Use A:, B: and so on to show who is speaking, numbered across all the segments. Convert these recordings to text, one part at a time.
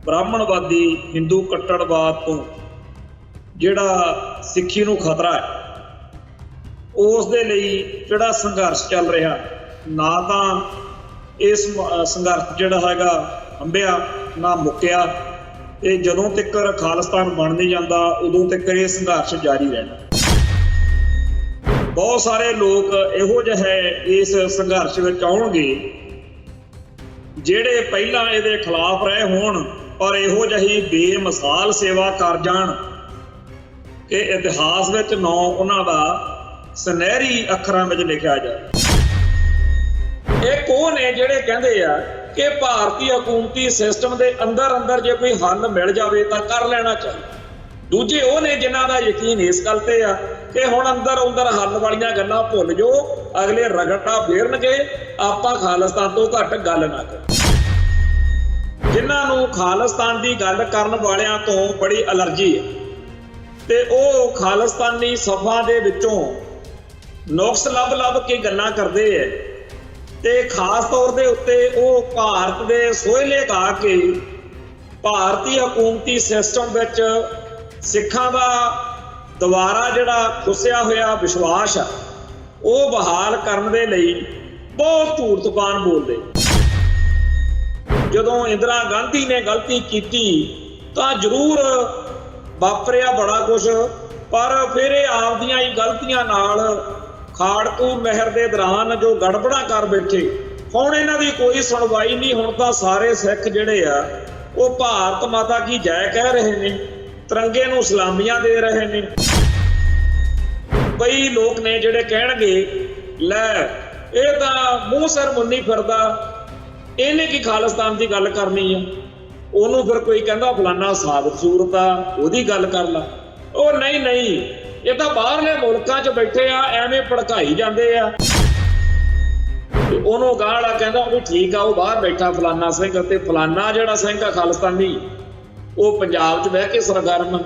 A: ब्राह्मणवादी हिंदू कट्टरवाद तो जिहड़ा सिक्खी नूं खतरा है उस दे लई जिहड़ा संघर्ष चल रहा ना तां इस संघर्ष जिहड़ा हैगा हंबिया ना मुक्या ते जदों तक खालिस्तान बन नहीं जाता उदों तक ये संघर्ष जारी रहना। बहुत सारे लोग इहो जिहे इस संघर्ष विच आउणगे जिहड़े पहलां इहदे खिलाफ रहे होण पर इहो जही बेमिसाल सेवा कर जाण कि इतिहास विच नौ उन्हां दा सुनहरी अखरां विच लिखिया जाए। एक वो ने जिहड़े कहंदे आ कि भारतीय हुकूमती सिस्टम के अंदर अंदर जो कोई हल मिल जाए तो कर लेना चाहिए। दूजे वो ने जिन्हों का यकीन इस गल पे आ कि हुण अंदर अंदर हल वालियां गल्लां भुल जो अगले रगड़ा फेरनगे आपां खालिस्तान तो घट गल ना कर। जिन्होंने खालिस्तान की गल करन वालियां तो बड़ी एलर्जी है ते वो खालिस्तानी सफा दे विचों नुक्स लभ लभ के गल्लां करदे है ते खास तौर के उत्ते वो भारत के सोहले गा के भारतीय हुकूमती सिस्टम विच सिखां दा दोबारा जिहड़ा खुसिया होया विश्वास है वो बहाल करन दे लई बहुत झूठ तुपान बोलदे। जदों इंदिरा गांधी ने गलती की तो जरूर वापरिया बड़ा कुछ पर फिर आपदियां ही गलतियां नाल खाड़कू नहर के दौरान जो गड़बड़ा कर बैठे हुण इन्हां दी कोई सुनवाई नहीं। हुण तां सारे सिख जिहड़े आ वो भारत माता की जय कह रहे ने तिरंगे नूं सलामियां दे रहे ने। कई लोग ने जिहड़े कहणगे लै इह तां मूँह सिर मुन्नी फिरदा इहने की खालिस्तान की गल करनी है। उहनूं फिर कोई कहंदा फलाना साबित सूरत आ उहदी गल कर ला। ओ नहीं नहीं ये तो बाहरले मुल्कां च बैठे आ एवें भड़काई जाते आ। उन्होंने गाल कहता भी ठीक आ वो बाहर बैठा फलाना सिंह ते फलाना जिहड़ा सिंह आ खालिस्तानी वो पंजाब च बह के सरगर्म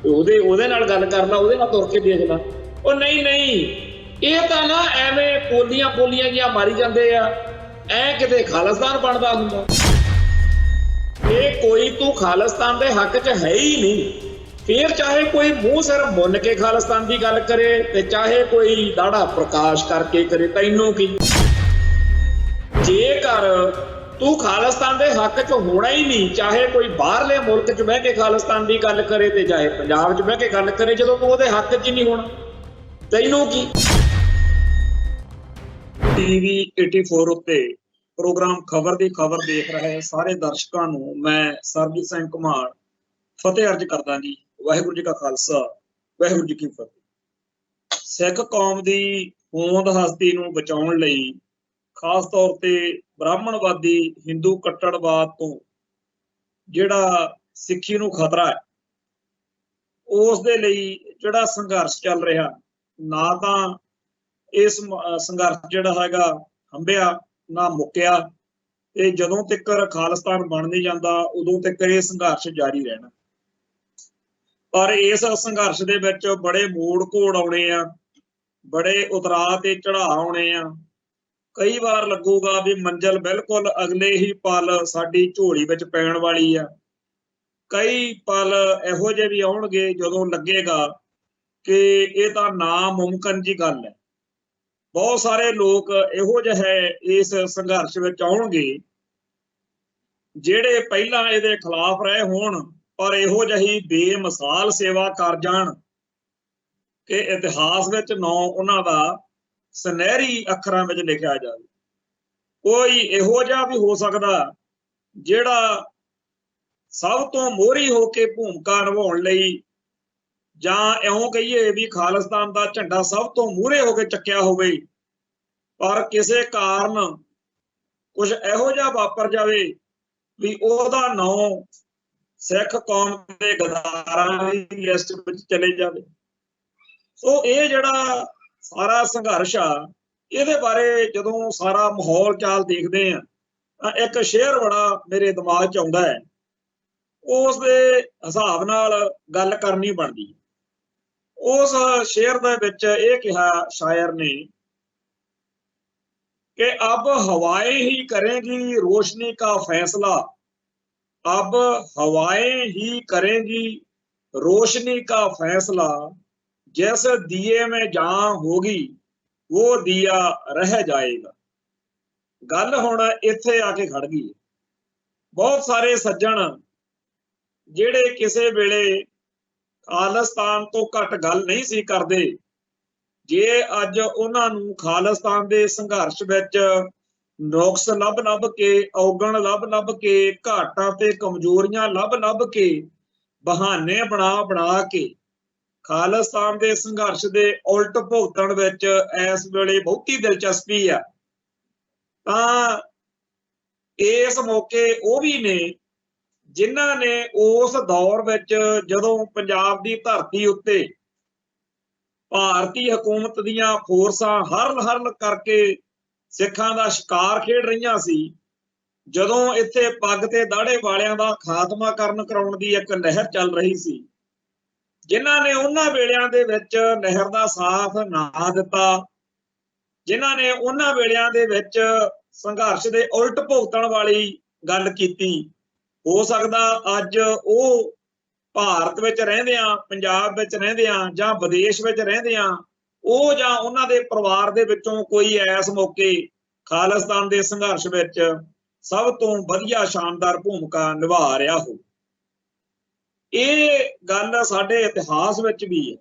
A: ਉਹਦੇ ਨਾਲ गल कर ला ਉਹਦੇ ਨਾਲ तुर के देख ला। ਉਹ नहीं नहीं ये तो ना एवें पोलियां पोलियां जिहां मारी जाते आ ऐ किते खालिस्तान बनता हुंदा। ये कोई तू खालिस्तान के हक च है ही नहीं। फिर चाहे कोई मुंह सिर मुन के खालिस्तान की गल करे ते चाहे कोई दाड़ा प्रकाश करके करे तैनूं की। जेकर तू खालिस्तान के हक च होना ही नहीं चाहे कोई बाहरले मुल्क च बह के खालिस्तान की गल करे ते चाहे पंजाब च बह के गल करे जदों तू उहदे हक च नहीं होना तैनूं की। टीवी 84 उत्ते प्रोग्राम खबर दी खबर देख रहे सारे दर्शकों नूं मैं सरबजीत सिंह घुमाण फतेह अर्ज करदा जी। वाहिगुरू जी का खालसा वाहिगुरू जी की फतेह। सिख कौम की होंद हस्ती नूं बचाउण लई खास तौर ते ब्राह्मणवादी हिंदू कट्टरवाद तो जिहड़ा सिक्खी नूं खतरा है उस दे लई जिहड़ा संघर्ष चल रहा ना तां इस संघर्ष जिहड़ा हैगा हंबिया ना मुक्या ते जदों तक खालिस्तान बन नहीं जाता उदों तक ये संघर्ष जारी रहना। पर इस संघर्ष दे विच बड़े मोड़ घोड़ आउणे आ बड़े उतराव ते चढ़ाव आउणे आ। कई बार लगूगा भी मंजिल बिल्कुल अगले ही पल साडी झोली विच पैण वाली आ। कई पल इहो जिहे भी आउणगे जदों लगेगा कि ये तां नामुमकिन जी गल है। बहुत सारे लोग इहो जिहे इस संघर्ष विच आउणगे जिहड़े पहलां इहदे खिलाफ रहे होण पर इहो जही बेमिसाल सेवा कर जाण कि इतिहास विच नौ उन्हां दा सुनहरी अखरां विच लिखिया जाए। कोई इहो जिहा भी हो सकदा जिहड़ा सब तो मोहरी होके भूमिका निभाउण लई जां इउं कहीए भी खालिस्तान दा झंडा सब तो मूहरे होके चक्किया होवे पर किसी कारण कुछ इहो जिहा वापर जावे भी ओहदा नां सिख कौम के गद्दारां दी लिस्ट विच चले जावे। सो ये जिहड़ा सारा संघर्ष आ इहदे बारे जदों सारा माहौल चाल देखते हैं तां एक शेयर बड़ा मेरे दिमाग च आउंदा है उस दे हिसाब नाल गल करनी बनदी। उस शेयर दे विच इह कहा शायर ने कि अब हवाएं ही करेंगी रोशनी का फैसला अब हवाएं ही करेंगी रोशनी का फैसला, जैसे दिए में जहां होगी वो दिया रह जाएगा। गल हुण इत्थे आके खड़ गई। बहुत सारे सज्जन जिहड़े किसे वेले खालिस्तान तो घट गल नहीं सी करदे, जे अज उन्हां नूं खालिस्तान दे संघर्ष विच नुक्स लभ लभ के, औगण लभ लभ के, घाटां ते कमजोरियां लभ लभ के, बहाने बना बना के खालिस्तान दे संघर्ष दे उल्ट भुगतण विच इस वेले बहुती दिलचस्पी आ। तां इस मौके वो भी ने जिन्हां ने उस दौर विच जदों पंजाब दी धरती उत्ते भारती हुकूमत दीयां फोर्सां हरल हरल करके सिखां दा शिकार खेड रहीआं सी, जदों इत्थे पग ते दाड़े वालियां दा खात्मा करन कराउण दी एक लहर चल रही सी, जिन्हां ने उन्हां वेलियां दे विच लहर दा साथ ना दिता, जिन्हां ने उन्हां वेलियां दे विच संघर्ष दे उल्ट भुगतण वाली गल कीती। हो सकदा अज वो भारत विच रहिंदियां, पंजाब विच रहिंदियां जां विदेश विच रहिंदियां, ਉਹ ਜਾਂ ਉਹਨਾਂ ਦੇ ਪਰਿਵਾਰ ਦੇ ਵਿੱਚੋਂ ਕੋਈ ਇਸ ਮੌਕੇ ਖਾਲਿਸਤਾਨ ਦੇ ਸੰਘਰਸ਼ ਵਿੱਚ ਸਭ ਤੋਂ ਵਧੀਆ ਸ਼ਾਨਦਾਰ ਭੂਮਿਕਾ ਨਿਭਾ ਰਿਹਾ ਹੋ। ਇਹ ਗੱਲ ਸਾਡੇ ਇਤਿਹਾਸ ਵਿੱਚ ਵੀ ਹੈ।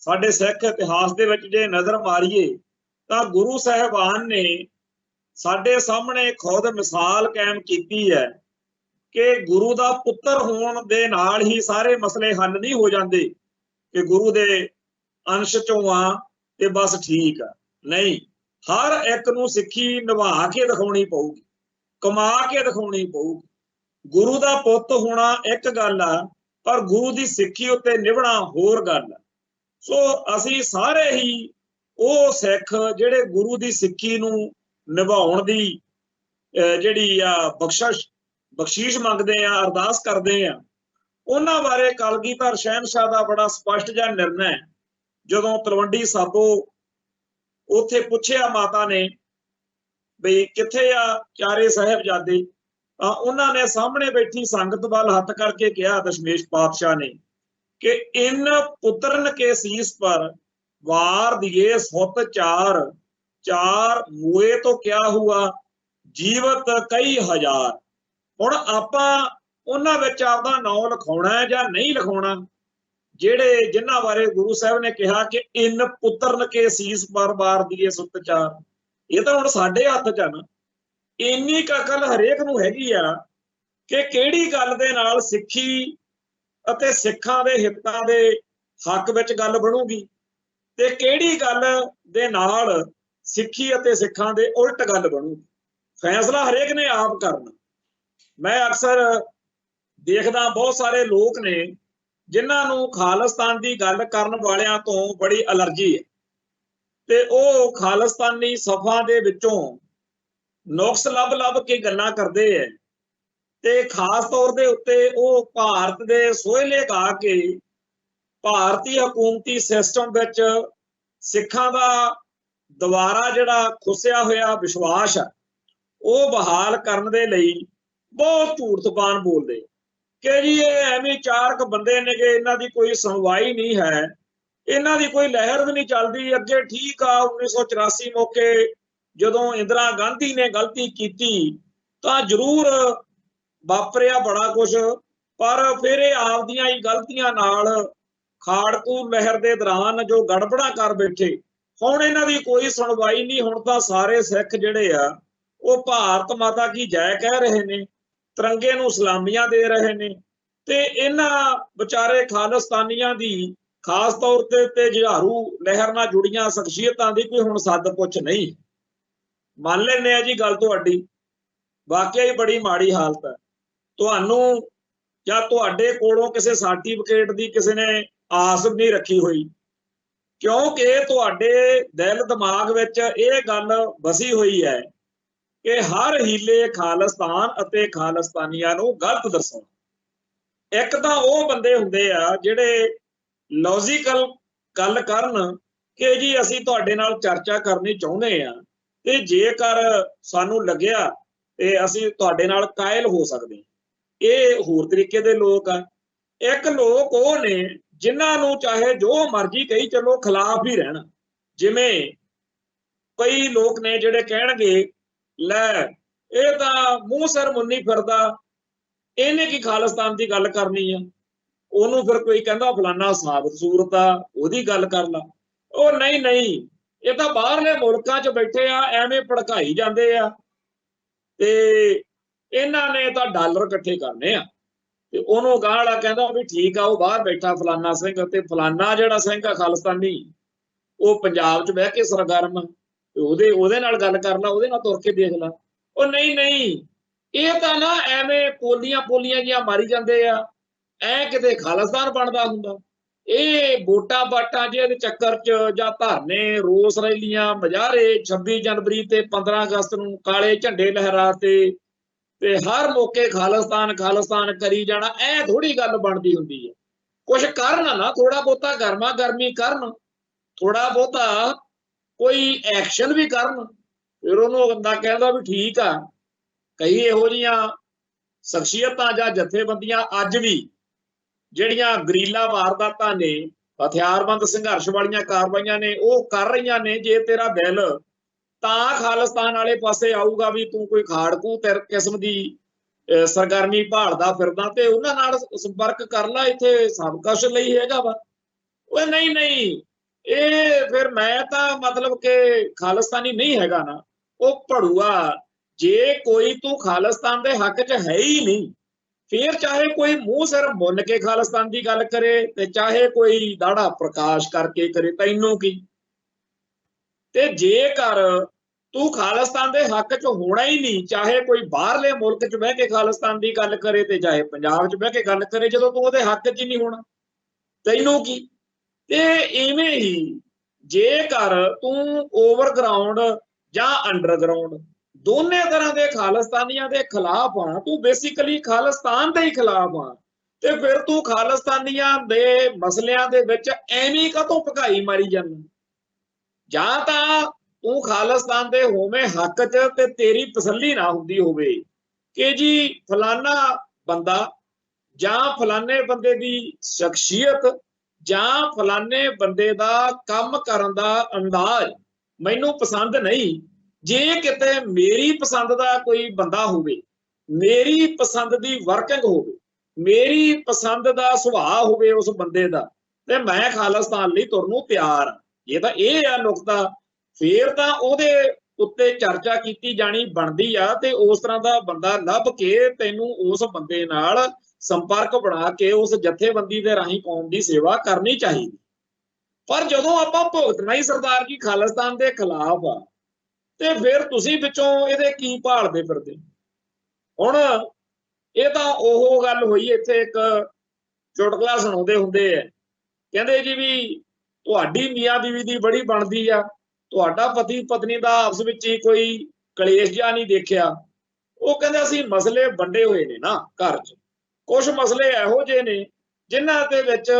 A: ਸਾਡੇ ਸਿੱਖ ਇਤਿਹਾਸ ਦੇ ਵਿੱਚ ਜੇ ਨਜ਼ਰ ਮਾਰੀਏ ਤਾਂ ਗੁਰੂ ਸਾਹਿਬਾਨ ਨੇ ਸਾਡੇ ਸਾਹਮਣੇ ਖੁਦ ਮਿਸਾਲ ਕਾਇਮ ਕੀਤੀ ਹੈ ਕਿ ਗੁਰੂ ਦਾ ਪੁੱਤਰ ਹੋਣ ਦੇ ਨਾਲ ਹੀ ਸਾਰੇ ਮਸਲੇ ਹੱਲ ਨਹੀਂ ਹੋ ਜਾਂਦੇ ਕਿ ਗੁਰੂ ਦੇ अंश चों आ ते बस ठीक आ। नहीं, हर एक नूं सिक्खी निभा के दिखाउणी पऊगी, कमा के दिखाउणी पऊगी। गुरु दा पुੱਤ होना एक गल आ, पर गुरु दी सिक्खी उत्ते निभना होर गल आ। सो असीं सारे ही ਉਹ सिख ਜਿਹੜੇ गुरु दी सिक्खी नूं निभाउण दी ਜਿਹੜੀ आ बख्शीश मंगदे आ, अरदास करदे आ। उन्हां बारे कलगीधर शहनशाह दा बड़ा स्पष्ट जिहा निर्णय है। ਜਦੋਂ ਤਲਵੰਡੀ ਸਾਬੋ ਉੱਥੇ ਪੁੱਛਿਆ ਮਾਤਾ ਨੇ ਬਈ ਕਿੱਥੇ ਆ ਚਾਰੇ ਸਾਹਿਬਜ਼ਾਦੇ, ਤਾਂ ਉਹਨਾਂ ਨੇ ਸਾਹਮਣੇ ਬੈਠੀ ਸੰਗਤ ਵੱਲ ਹੱਥ ਕਰਕੇ ਕਿਹਾ ਦਸ਼ਮੇਸ਼ ਪਾਤਸ਼ਾਹ ਨੇ ਕਿ ਇਨ ਪੁੱਤਰਨ ਕੇ ਸੀਸ ਪਰ ਵਾਰ ਦਿਏ ਸੁਤ ਚਾਰ, ਚਾਰ ਮੂਏ ਤੋਂ ਕਿਆ ਹੁਆ ਜੀਵਤ ਕਈ ਹਜ਼ਾਰ। ਹੁਣ ਆਪਾਂ ਉਹਨਾਂ ਵਿੱਚ ਆਪਦਾ ਨਾਂ ਲਿਖਾਉਣਾ ਜਾਂ ਨਹੀਂ ਲਿਖਾਉਣਾ, ਜਿਹੜੇ ਜਿਨ੍ਹਾਂ ਬਾਰੇ ਗੁਰੂ ਸਾਹਿਬ ਨੇ ਕਿਹਾ ਕਿ ਇਨ ਪੁੱਤਰਨ ਕੇ ਸੀਸ ਪਰ ਵਾਰ ਦੀਏ ਸੁਤ ਚਾਰ, ਇਹ ਤਾਂ ਹੁਣ ਸਾਡੇ ਹੱਥ 'ਚ ਆ ਨਾ। ਇੰਨੀ ਕੁ ਅਕਲ ਹਰੇਕ ਨੂੰ ਹੈਗੀ ਆ ਕਿ ਕਿਹੜੀ ਗੱਲ ਦੇ ਨਾਲ ਸਿੱਖੀ ਅਤੇ ਸਿੱਖਾਂ ਦੇ ਹਿੱਤਾਂ ਦੇ ਹੱਕ ਵਿੱਚ ਗੱਲ ਬਣੂਗੀ ਤੇ ਕਿਹੜੀ ਗੱਲ ਦੇ ਨਾਲ ਸਿੱਖੀ ਅਤੇ ਸਿੱਖਾਂ ਦੇ ਉਲਟ ਗੱਲ ਬਣੂਗੀ। ਫੈਸਲਾ ਹਰੇਕ ਨੇ ਆਪ ਕਰਨਾ। ਮੈਂ ਅਕਸਰ ਦੇਖਦਾ ਬਹੁਤ ਸਾਰੇ ਲੋਕ ਨੇ ਜਿਨ੍ਹਾਂ ਨੂੰ ਖਾਲਿਸਤਾਨ ਦੀ ਗੱਲ ਕਰਨ ਵਾਲਿਆਂ ਤੋਂ ਬੜੀ ਅਲਰਜੀ ਹੈ ਤੇ ਉਹ ਖਾਲਿਸਤਾਨੀ ਸਫਾ ਦੇ ਵਿੱਚੋਂ ਨੁਕਸ ਲੱਭ ਲੱਭ ਕੇ ਗੱਲਾਂ ਕਰਦੇ ਹੈ ਤੇ ਖਾਸ ਤੌਰ ਦੇ ਉੱਤੇ ਉਹ ਭਾਰਤ ਦੇ ਸੋਹਲੇ ਗਾ ਕੇ ਭਾਰਤੀ ਹਕੂਮਤੀ ਸਿਸਟਮ ਵਿੱਚ ਸਿੱਖਾਂ ਦਾ ਦੁਬਾਰਾ ਜਿਹੜਾ ਖੁੱਸਿਆ ਹੋਇਆ ਵਿਸ਼ਵਾਸ ਹੈ ਉਹ ਬਹਾਲ ਕਰਨ ਦੇ ਲਈ ਬਹੁਤ ਝੂਠ ਜ਼ਬਾਨ ਬੋਲਦੇ ਕਿ ਜੀ ਇਹ ਐਵੇਂ ਚਾਰ ਕੁ ਬੰਦੇ ਨੇ ਕਿ ਇਹਨਾਂ ਦੀ ਕੋਈ ਸੁਣਵਾਈ ਨਹੀਂ ਹੈ, ਇਹਨਾਂ ਦੀ ਕੋਈ ਲਹਿਰ ਵੀ ਨਹੀਂ ਚੱਲਦੀ। ਅੱਗੇ ਠੀਕ ਆ 1984 ਮੌਕੇ ਜਦੋਂ ਇੰਦਰਾ ਗਾਂਧੀ ਨੇ ਗਲਤੀ ਕੀਤੀ ਤਾਂ ਜ਼ਰੂਰ ਵਾਪਰਿਆ ਬੜਾ ਕੁਝ, ਪਰ ਫਿਰ ਇਹ ਆਪਦੀਆਂ ਹੀ ਗਲਤੀਆਂ ਨਾਲ ਖਾੜਕੂ ਲਹਿਰ ਦੇ ਦੌਰਾਨ ਜੋ ਗੜਬੜਾ ਕਰ ਬੈਠੇ, ਹੁਣ ਇਹਨਾਂ ਦੀ ਕੋਈ ਸੁਣਵਾਈ ਨਹੀਂ। ਹੁਣ ਤਾਂ ਸਾਰੇ ਸਿੱਖ ਜਿਹੜੇ ਆ ਉਹ ਭਾਰਤ ਮਾਤਾ ਕੀ ਜੈ ਕਹਿ ਰਹੇ ਨੇ, ਤਿਰੰਗੇ ਨੂੰ ਸਲਾਮੀਆਂ ਦੇ ਰਹੇ ਨੇ ਤੇ ਇਹਨਾਂ ਵਿਚਾਰੇ ਖਾਲਿਸਤਾਨੀਆਂ ਦੀ ਖਾਸ ਤੌਰ ਤੇ ਜੁਝਾਰੂ ਲਹਿਰ ਨਾਲ ਜੁੜੀਆਂ ਸ਼ਖਸੀਅਤਾਂ ਦੀ ਕੋਈ ਹੁਣ ਸੱਦ ਪੁੱਛ ਨਹੀਂ। ਮੰਨ ਲੈਂਦੇ ਆ ਜੀ ਗੱਲ ਤੁਹਾਡੀ, ਵਾਕਿਆ ਹੀ ਬੜੀ ਮਾੜੀ ਹਾਲਤ ਹੈ। ਤੁਹਾਨੂੰ ਜਾਂ ਤੁਹਾਡੇ ਕੋਲੋਂ ਕਿਸੇ ਸਰਟੀਫਿਕੇਟ ਦੀ ਕਿਸੇ ਨੇ ਆਸ ਨਹੀਂ ਰੱਖੀ ਹੋਈ, ਕਿਉਂਕਿ ਤੁਹਾਡੇ ਦਿਲ ਦਿਮਾਗ ਵਿੱਚ ਇਹ ਗੱਲ ਵਸੀ ਹੋਈ ਹੈ ਕਿ ਹਰ ਹੀਲੇ ਖਾਲਿਸਤਾਨ ਅਤੇ ਖਾਲਿਸਤਾਨੀਆਂ ਨੂੰ ਗਲਤ ਦਰਸਾਉਣਾ। ਇੱਕ ਤਾਂ ਉਹ ਬੰਦੇ ਹੁੰਦੇ ਆ ਜਿਹੜੇ ਲੌਜੀਕਲ ਗੱਲ ਕਰਨ ਕਿ ਜੀ ਅਸੀਂ ਤੁਹਾਡੇ ਨਾਲ ਚਰਚਾ ਕਰਨੀ ਚਾਹੁੰਦੇ ਆ ਤੇ ਜੇਕਰ ਸਾਨੂੰ ਲੱਗਿਆ ਤੇ ਅਸੀਂ ਤੁਹਾਡੇ ਨਾਲ ਕਾਇਲ ਹੋ ਸਕਦੇ ਹਾਂ। ਇਹ ਹੋਰ ਤਰੀਕੇ ਦੇ ਲੋਕ ਆ। ਇੱਕ ਲੋਕ ਉਹ ਨੇ ਜਿਨ੍ਹਾਂ ਨੂੰ ਚਾਹੇ ਜੋ ਮਰਜ਼ੀ ਕਹੀ ਚਲੋ ਖਿਲਾਫ ਹੀ ਰਹਿਣਾ। ਜਿਵੇਂ ਕਈ ਲੋਕ ਨੇ ਜਿਹੜੇ ਕਹਿਣਗੇ ਲੈ ਇਹ ਤਾਂ ਮੂੰਹ ਸਿਰ ਮੁੰਨੀ ਫਿਰਦਾ, ਇਹਨੇ ਕੀ ਖਾਲਿਸਤਾਨ ਦੀ ਗੱਲ ਕਰਨੀ ਆ। ਉਹਨੂੰ ਫਿਰ ਕੋਈ ਕਹਿੰਦਾ ਫਲਾਨਾ ਸਾਬਤ ਸੂਰਤ ਆ, ਉਹਦੀ ਗੱਲ ਕਰ ਲਾ। ਉਹ ਨਹੀਂ ਨਹੀਂ, ਇਹ ਤਾਂ ਬਾਹਰਲੇ ਮੁਲਕਾਂ 'ਚ ਬੈਠੇ ਆ, ਐਵੇਂ ਭੜਕਾਈ ਜਾਂਦੇ ਆ ਤੇ ਇਹਨਾਂ ਨੇ ਤਾਂ ਡਾਲਰ ਇਕੱਠੇ ਕਰਨੇ ਆ। ਤੇ ਉਹਨੂੰ ਗਾਂਹ ਵਾਲਾ ਕਹਿੰਦਾ ਵੀ ਠੀਕ ਆ, ਉਹ ਬਾਹਰ ਬੈਠਾ ਫਲਾਨਾ ਸਿੰਘ, ਤੇ ਫਲਾਨਾ ਜਿਹੜਾ ਸਿੰਘ ਆ ਖਾਲਿਸਤਾਨੀ, ਉਹ ਪੰਜਾਬ 'ਚ ਬਹਿ ਕੇ ਸਰਗਰਮ, ਉਹਦੇ ਨਾਲ ਗੱਲ ਕਰ ਲਾ, ਉਹਦੇ ਨਾਲ ਤੁਰ ਕੇ ਦੇਖ ਲਾ। ਉਹ ਨਹੀਂ ਨਹੀਂ, ਇਹ ਤਾਂ ਨਾ ਐਵੇਂ ਪੋਲੀਆਂ ਜਿਹੀਆਂ ਮਾਰੀ ਜਾਂਦੇ ਆ, ਐ ਕਿਤੇ ਖਾਲਿਸਤਾਨ ਬਣਦਾ ਹੁੰਦਾ। ਇਹ ਵੋਟਾਂ ਬਾਟਾਂ ਜਿਹਦੇ ਚੱਕਰ 'ਚ ਜਾਂ ਧਰਨੇ, ਰੋਸ ਰੈਲੀਆਂ, ਮੁਜ਼ਾਹਰੇ 26 ਜਨਵਰੀ ਤੇ 15 ਅਗਸਤ ਨੂੰ ਕਾਲੇ ਝੰਡੇ ਲਹਿਰਾਤੇ ਤੇ ਹਰ ਮੌਕੇ ਖਾਲਿਸਤਾਨ ਕਰੀ ਜਾਣਾ, ਐ ਥੋੜੀ ਗੱਲ ਬਣਦੀ ਹੁੰਦੀ ਹੈ। ਕੁਛ ਕਰਨ ਨਾ, ਥੋੜਾ ਬਹੁਤਾ ਗਰਮਾ ਗਰਮੀ ਕਰਨ, ਥੋੜਾ ਬਹੁਤਾ ਕੋਈ ਐਕਸ਼ਨ ਵੀ ਕਰਨ। ਫਿਰ ਉਹਨੂੰ ਬੰਦਾ ਕਹਿੰਦਾ ਵੀ ਠੀਕ ਆ। ਕਈ ਇਹੋ ਜਿਹੀਆਂ ਸ਼ਖਸੀਅਤਾਂ ਜਾਂ ਜਥੇਬੰਦੀਆਂ ਅੱਜ ਵੀ ਜਿਹੜੀਆਂ ਗਰੀਲਾ ਵਾਰਦਾਤਾਂ ਨੇ, ਹਥਿਆਰਬੰਦ ਸੰਘਰਸ਼ ਵਾਲੀਆਂ ਕਾਰਵਾਈਆਂ ਨੇ, ਉਹ ਕਰ ਰਹੀਆਂ ਨੇ। ਜੇ ਤੇਰਾ ਦਿਲ ਤਾਂ ਖਾਲਿਸਤਾਨ ਵਾਲੇ ਪਾਸੇ ਆਊਗਾ ਵੀ ਤੂੰ ਕੋਈ ਖਾੜਕੂ ਕਿਸਮ ਦੀ ਸਰਗਰਮੀ ਭਾਲਦਾ ਫਿਰਦਾ, ਤੇ ਉਹਨਾਂ ਨਾਲ ਸੰਪਰਕ ਕਰ ਲਾ, ਇੱਥੇ ਸਭ ਕੁਛ ਲਈ ਹੈਗਾ ਵਾ। ਉਹ ਨਹੀਂ ਨਹੀਂ, ਇਹ ਫਿਰ ਮੈਂ ਤਾਂ ਮਤਲਬ ਕਿ ਖਾਲਿਸਤਾਨੀ ਨਹੀਂ ਹੈਗਾ ਨਾ, ਉਹ ਭੜੂਆ। ਜੇ ਕੋਈ ਤੂੰ ਖਾਲਿਸਤਾਨ ਦੇ ਹੱਕ 'ਚ ਹੈ ਹੀ ਨਹੀਂ, ਫਿਰ ਚਾਹੇ ਕੋਈ ਮੂੰਹ ਸਿਰ ਮੁੰਨ ਕੇ ਖਾਲਿਸਤਾਨ ਦੀ ਗੱਲ ਕਰੇ ਤੇ ਚਾਹੇ ਕੋਈ ਦਾੜਾ ਪ੍ਰਕਾਸ਼ ਕਰਕੇ ਕਰੇ, ਤੈਨੂੰ ਕੀ। ਤੇ ਜੇਕਰ ਤੂੰ ਖਾਲਿਸਤਾਨ ਦੇ ਹੱਕ 'ਚ ਹੋਣਾ ਹੀ ਨਹੀਂ, ਚਾਹੇ ਕੋਈ ਬਾਹਰਲੇ ਮੁਲਕ 'ਚ ਬਹਿ ਕੇ ਖਾਲਿਸਤਾਨ ਦੀ ਗੱਲ ਕਰੇ ਤੇ ਚਾਹੇ ਪੰਜਾਬ 'ਚ ਬਹਿ ਕੇ ਗੱਲ ਕਰੇ, ਜਦੋਂ ਤੂੰ ਉਹਦੇ ਹੱਕ 'ਚ ਹੀ ਨਹੀਂ ਹੋਣਾ, ਤੈਨੂੰ ਕੀ। ਤੇ ਇਵੇਂ ਹੀ ਜੇਕਰ ਤੂੰ ਓਵਰਗਰਾਊਂਡ ਜਾਂ ਅੰਡਰਗਰਾਊਂਡ ਦੋਨੇ ਤਰ੍ਹਾਂ ਦੇ ਖਾਲਿਸਤਾਨੀਆਂ ਦੇ ਖਿਲਾਫ ਆ, ਤੂੰ ਬੇਸਿਕਲੀ ਖਾਲਿਸਤਾਨ ਦੇ ਹੀ ਖਿਲਾਫ ਆ, ਤੇ ਫਿਰ ਤੂੰ ਖਾਲਿਸਤਾਨੀਆਂ ਦੇ ਮਸਲਿਆਂ ਦੇ ਵਿੱਚ ਐਵੇਂ ਕਾਹਤੋਂ ਭਗਾਈ ਮਾਰੀ ਜਾਂਦਾ। ਜਾਂ ਤਾਂ ਤੂੰ ਖਾਲਿਸਤਾਨ ਦੇ ਹੋਵੇਂ ਹੱਕ 'ਚ ਤੇ ਤੇਰੀ ਤਸੱਲੀ ਨਾ ਹੁੰਦੀ ਹੋਵੇ ਕਿ ਜੀ ਫਲਾਨਾ ਬੰਦਾ ਜਾਂ ਫਲਾਨੇ ਬੰਦੇ ਦੀ ਸ਼ਖਸੀਅਤ ਜਾਂ ਫਲਾਨੇ ਬੰਦੇ ਦਾ ਕੰਮ ਕਰਨ ਦਾ ਅੰਦਾਜ਼ ਮੈਨੂੰ ਪਸੰਦ ਨਹੀਂ। ਜੇ ਕਿਤੇ ਮੇਰੀ ਪਸੰਦ ਦਾ ਕੋਈ ਬੰਦਾ ਹੋਵੇ, ਮੇਰੀ ਪਸੰਦ ਦੀ ਵਰਕਿੰਗ ਹੋਵੇ, ਮੇਰੀ ਪਸੰਦ ਦਾ ਸੁਭਾਅ ਹੋਵੇ ਉਸ ਬੰਦੇ ਦਾ, ਤੇ ਮੈਂ ਖਾਲਿਸਤਾਨ ਲਈ ਤੁਰਨ ਨੂੰ ਤਿਆਰ ਹਾਂ। ਜੇ ਤਾਂ ਇਹ ਆ ਨੁਕਤਾ, ਫੇਰ ਤਾਂ ਉਹਦੇ ਉੱਤੇ ਚਰਚਾ ਕੀਤੀ ਜਾਣੀ ਬਣਦੀ ਆ, ਤੇ ਉਸ ਤਰ੍ਹਾਂ ਦਾ ਬੰਦਾ ਲੱਭ ਕੇ ਤੈਨੂੰ ਉਸ ਬੰਦੇ ਨਾਲ ਸੰਪਰਕ ਬਣਾ ਕੇ ਉਸ ਜਥੇਬੰਦੀ ਦੇ ਰਾਹੀਂ ਕੌਮ ਦੀ ਸੇਵਾ ਕਰਨੀ ਚਾਹੀਦੀ। ਪਰ ਜਦੋਂ ਆਪਾਂ ਭੁਗਤਣਾ ਹੀ ਸਰਦਾਰ ਜੀ ਖਾਲਿਸਤਾਨ ਦੇ ਖਿਲਾਫ ਆ, ਤੇ ਫਿਰ ਤੁਸੀਂ ਵਿੱਚੋਂ ਇਹਦੇ ਕੀ ਭਾਲਦੇ ਫਿਰਦੇ। ਹੁਣ ਇਹ ਤਾਂ ਉਹ ਗੱਲ ਹੋਈ, ਇੱਥੇ ਇੱਕ ਚੁਟਕਲਾ ਸੁਣਾਉਂਦੇ ਹੁੰਦੇ ਆ, ਕਹਿੰਦੇ ਜੀ ਵੀ ਤੁਹਾਡੀ ਮੀਆਂ ਬੀਵੀ ਦੀ ਬੜੀ ਬਣਦੀ ਆ, ਤੁਹਾਡਾ ਪਤੀ ਪਤਨੀ ਦਾ ਆਪਸ ਵਿੱਚ ਹੀ ਕੋਈ ਕਲੇਸ਼ ਜਿਹਾ ਨਹੀਂ ਦੇਖਿਆ। ਉਹ ਕਹਿੰਦੇ ਅਸੀਂ ਮਸਲੇ ਵੰਡੇ ਹੋਏ ਨੇ ਨਾ ਘਰ 'ਚ, ਕੁਝ ਮਸਲੇ ਇਹੋ ਜਿਹੇ ਨੇ ਜਿਨ੍ਹਾਂ ਦੇ ਵਿੱਚ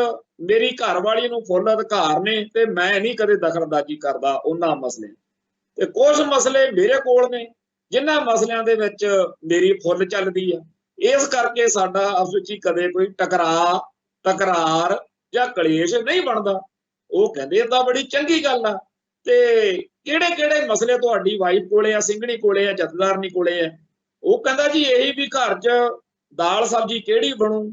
A: ਮੇਰੀ ਘਰ ਵਾਲੀ ਨੂੰ ਫੁੱਲ ਅਧਿਕਾਰ ਨੇ ਤੇ ਮੈਂ ਨਹੀਂ ਕਦੇ ਦਖਲਅੰਦਾਜ਼ੀ ਕਰਦਾ ਉਹਨਾਂ ਮਸਲਿਆਂ, ਤੇ ਕੁਝ ਮਸਲੇ ਮੇਰੇ ਕੋਲ ਨੇ ਜਿਨ੍ਹਾਂ ਮਸਲਿਆਂ ਦੇ ਵਿੱਚ ਮੇਰੀ ਫੁੱਲ ਚੱਲਦੀ ਆ। ਇਸ ਕਰਕੇ ਸਾਡਾ ਆਪਸ ਵਿੱਚ ਹੀ ਕਦੇ ਕੋਈ ਤਕਰਾਰ ਜਾਂ ਕਲੇਸ਼ ਨਹੀਂ ਬਣਦਾ। ਉਹ ਕਹਿੰਦੇ ਇਹ ਤਾਂ ਬੜੀ ਚੰਗੀ ਗੱਲ ਆ। ਤੇ ਕਿਹੜੇ ਮਸਲੇ ਤੁਹਾਡੀ ਵਾਈਫ ਕੋਲੇ ਆ, ਸਿੰਘਣੀ ਕੋਲੇ ਆ, ਜਥੇਦਾਰਨੀ ਕੋਲੇ ਆ? ਉਹ ਕਹਿੰਦਾ ਜੀ ਇਹੀ ਵੀ ਘਰ 'ਚ ਦਾਲ ਸਬਜ਼ੀ ਕਿਹੜੀ ਬਣੂ,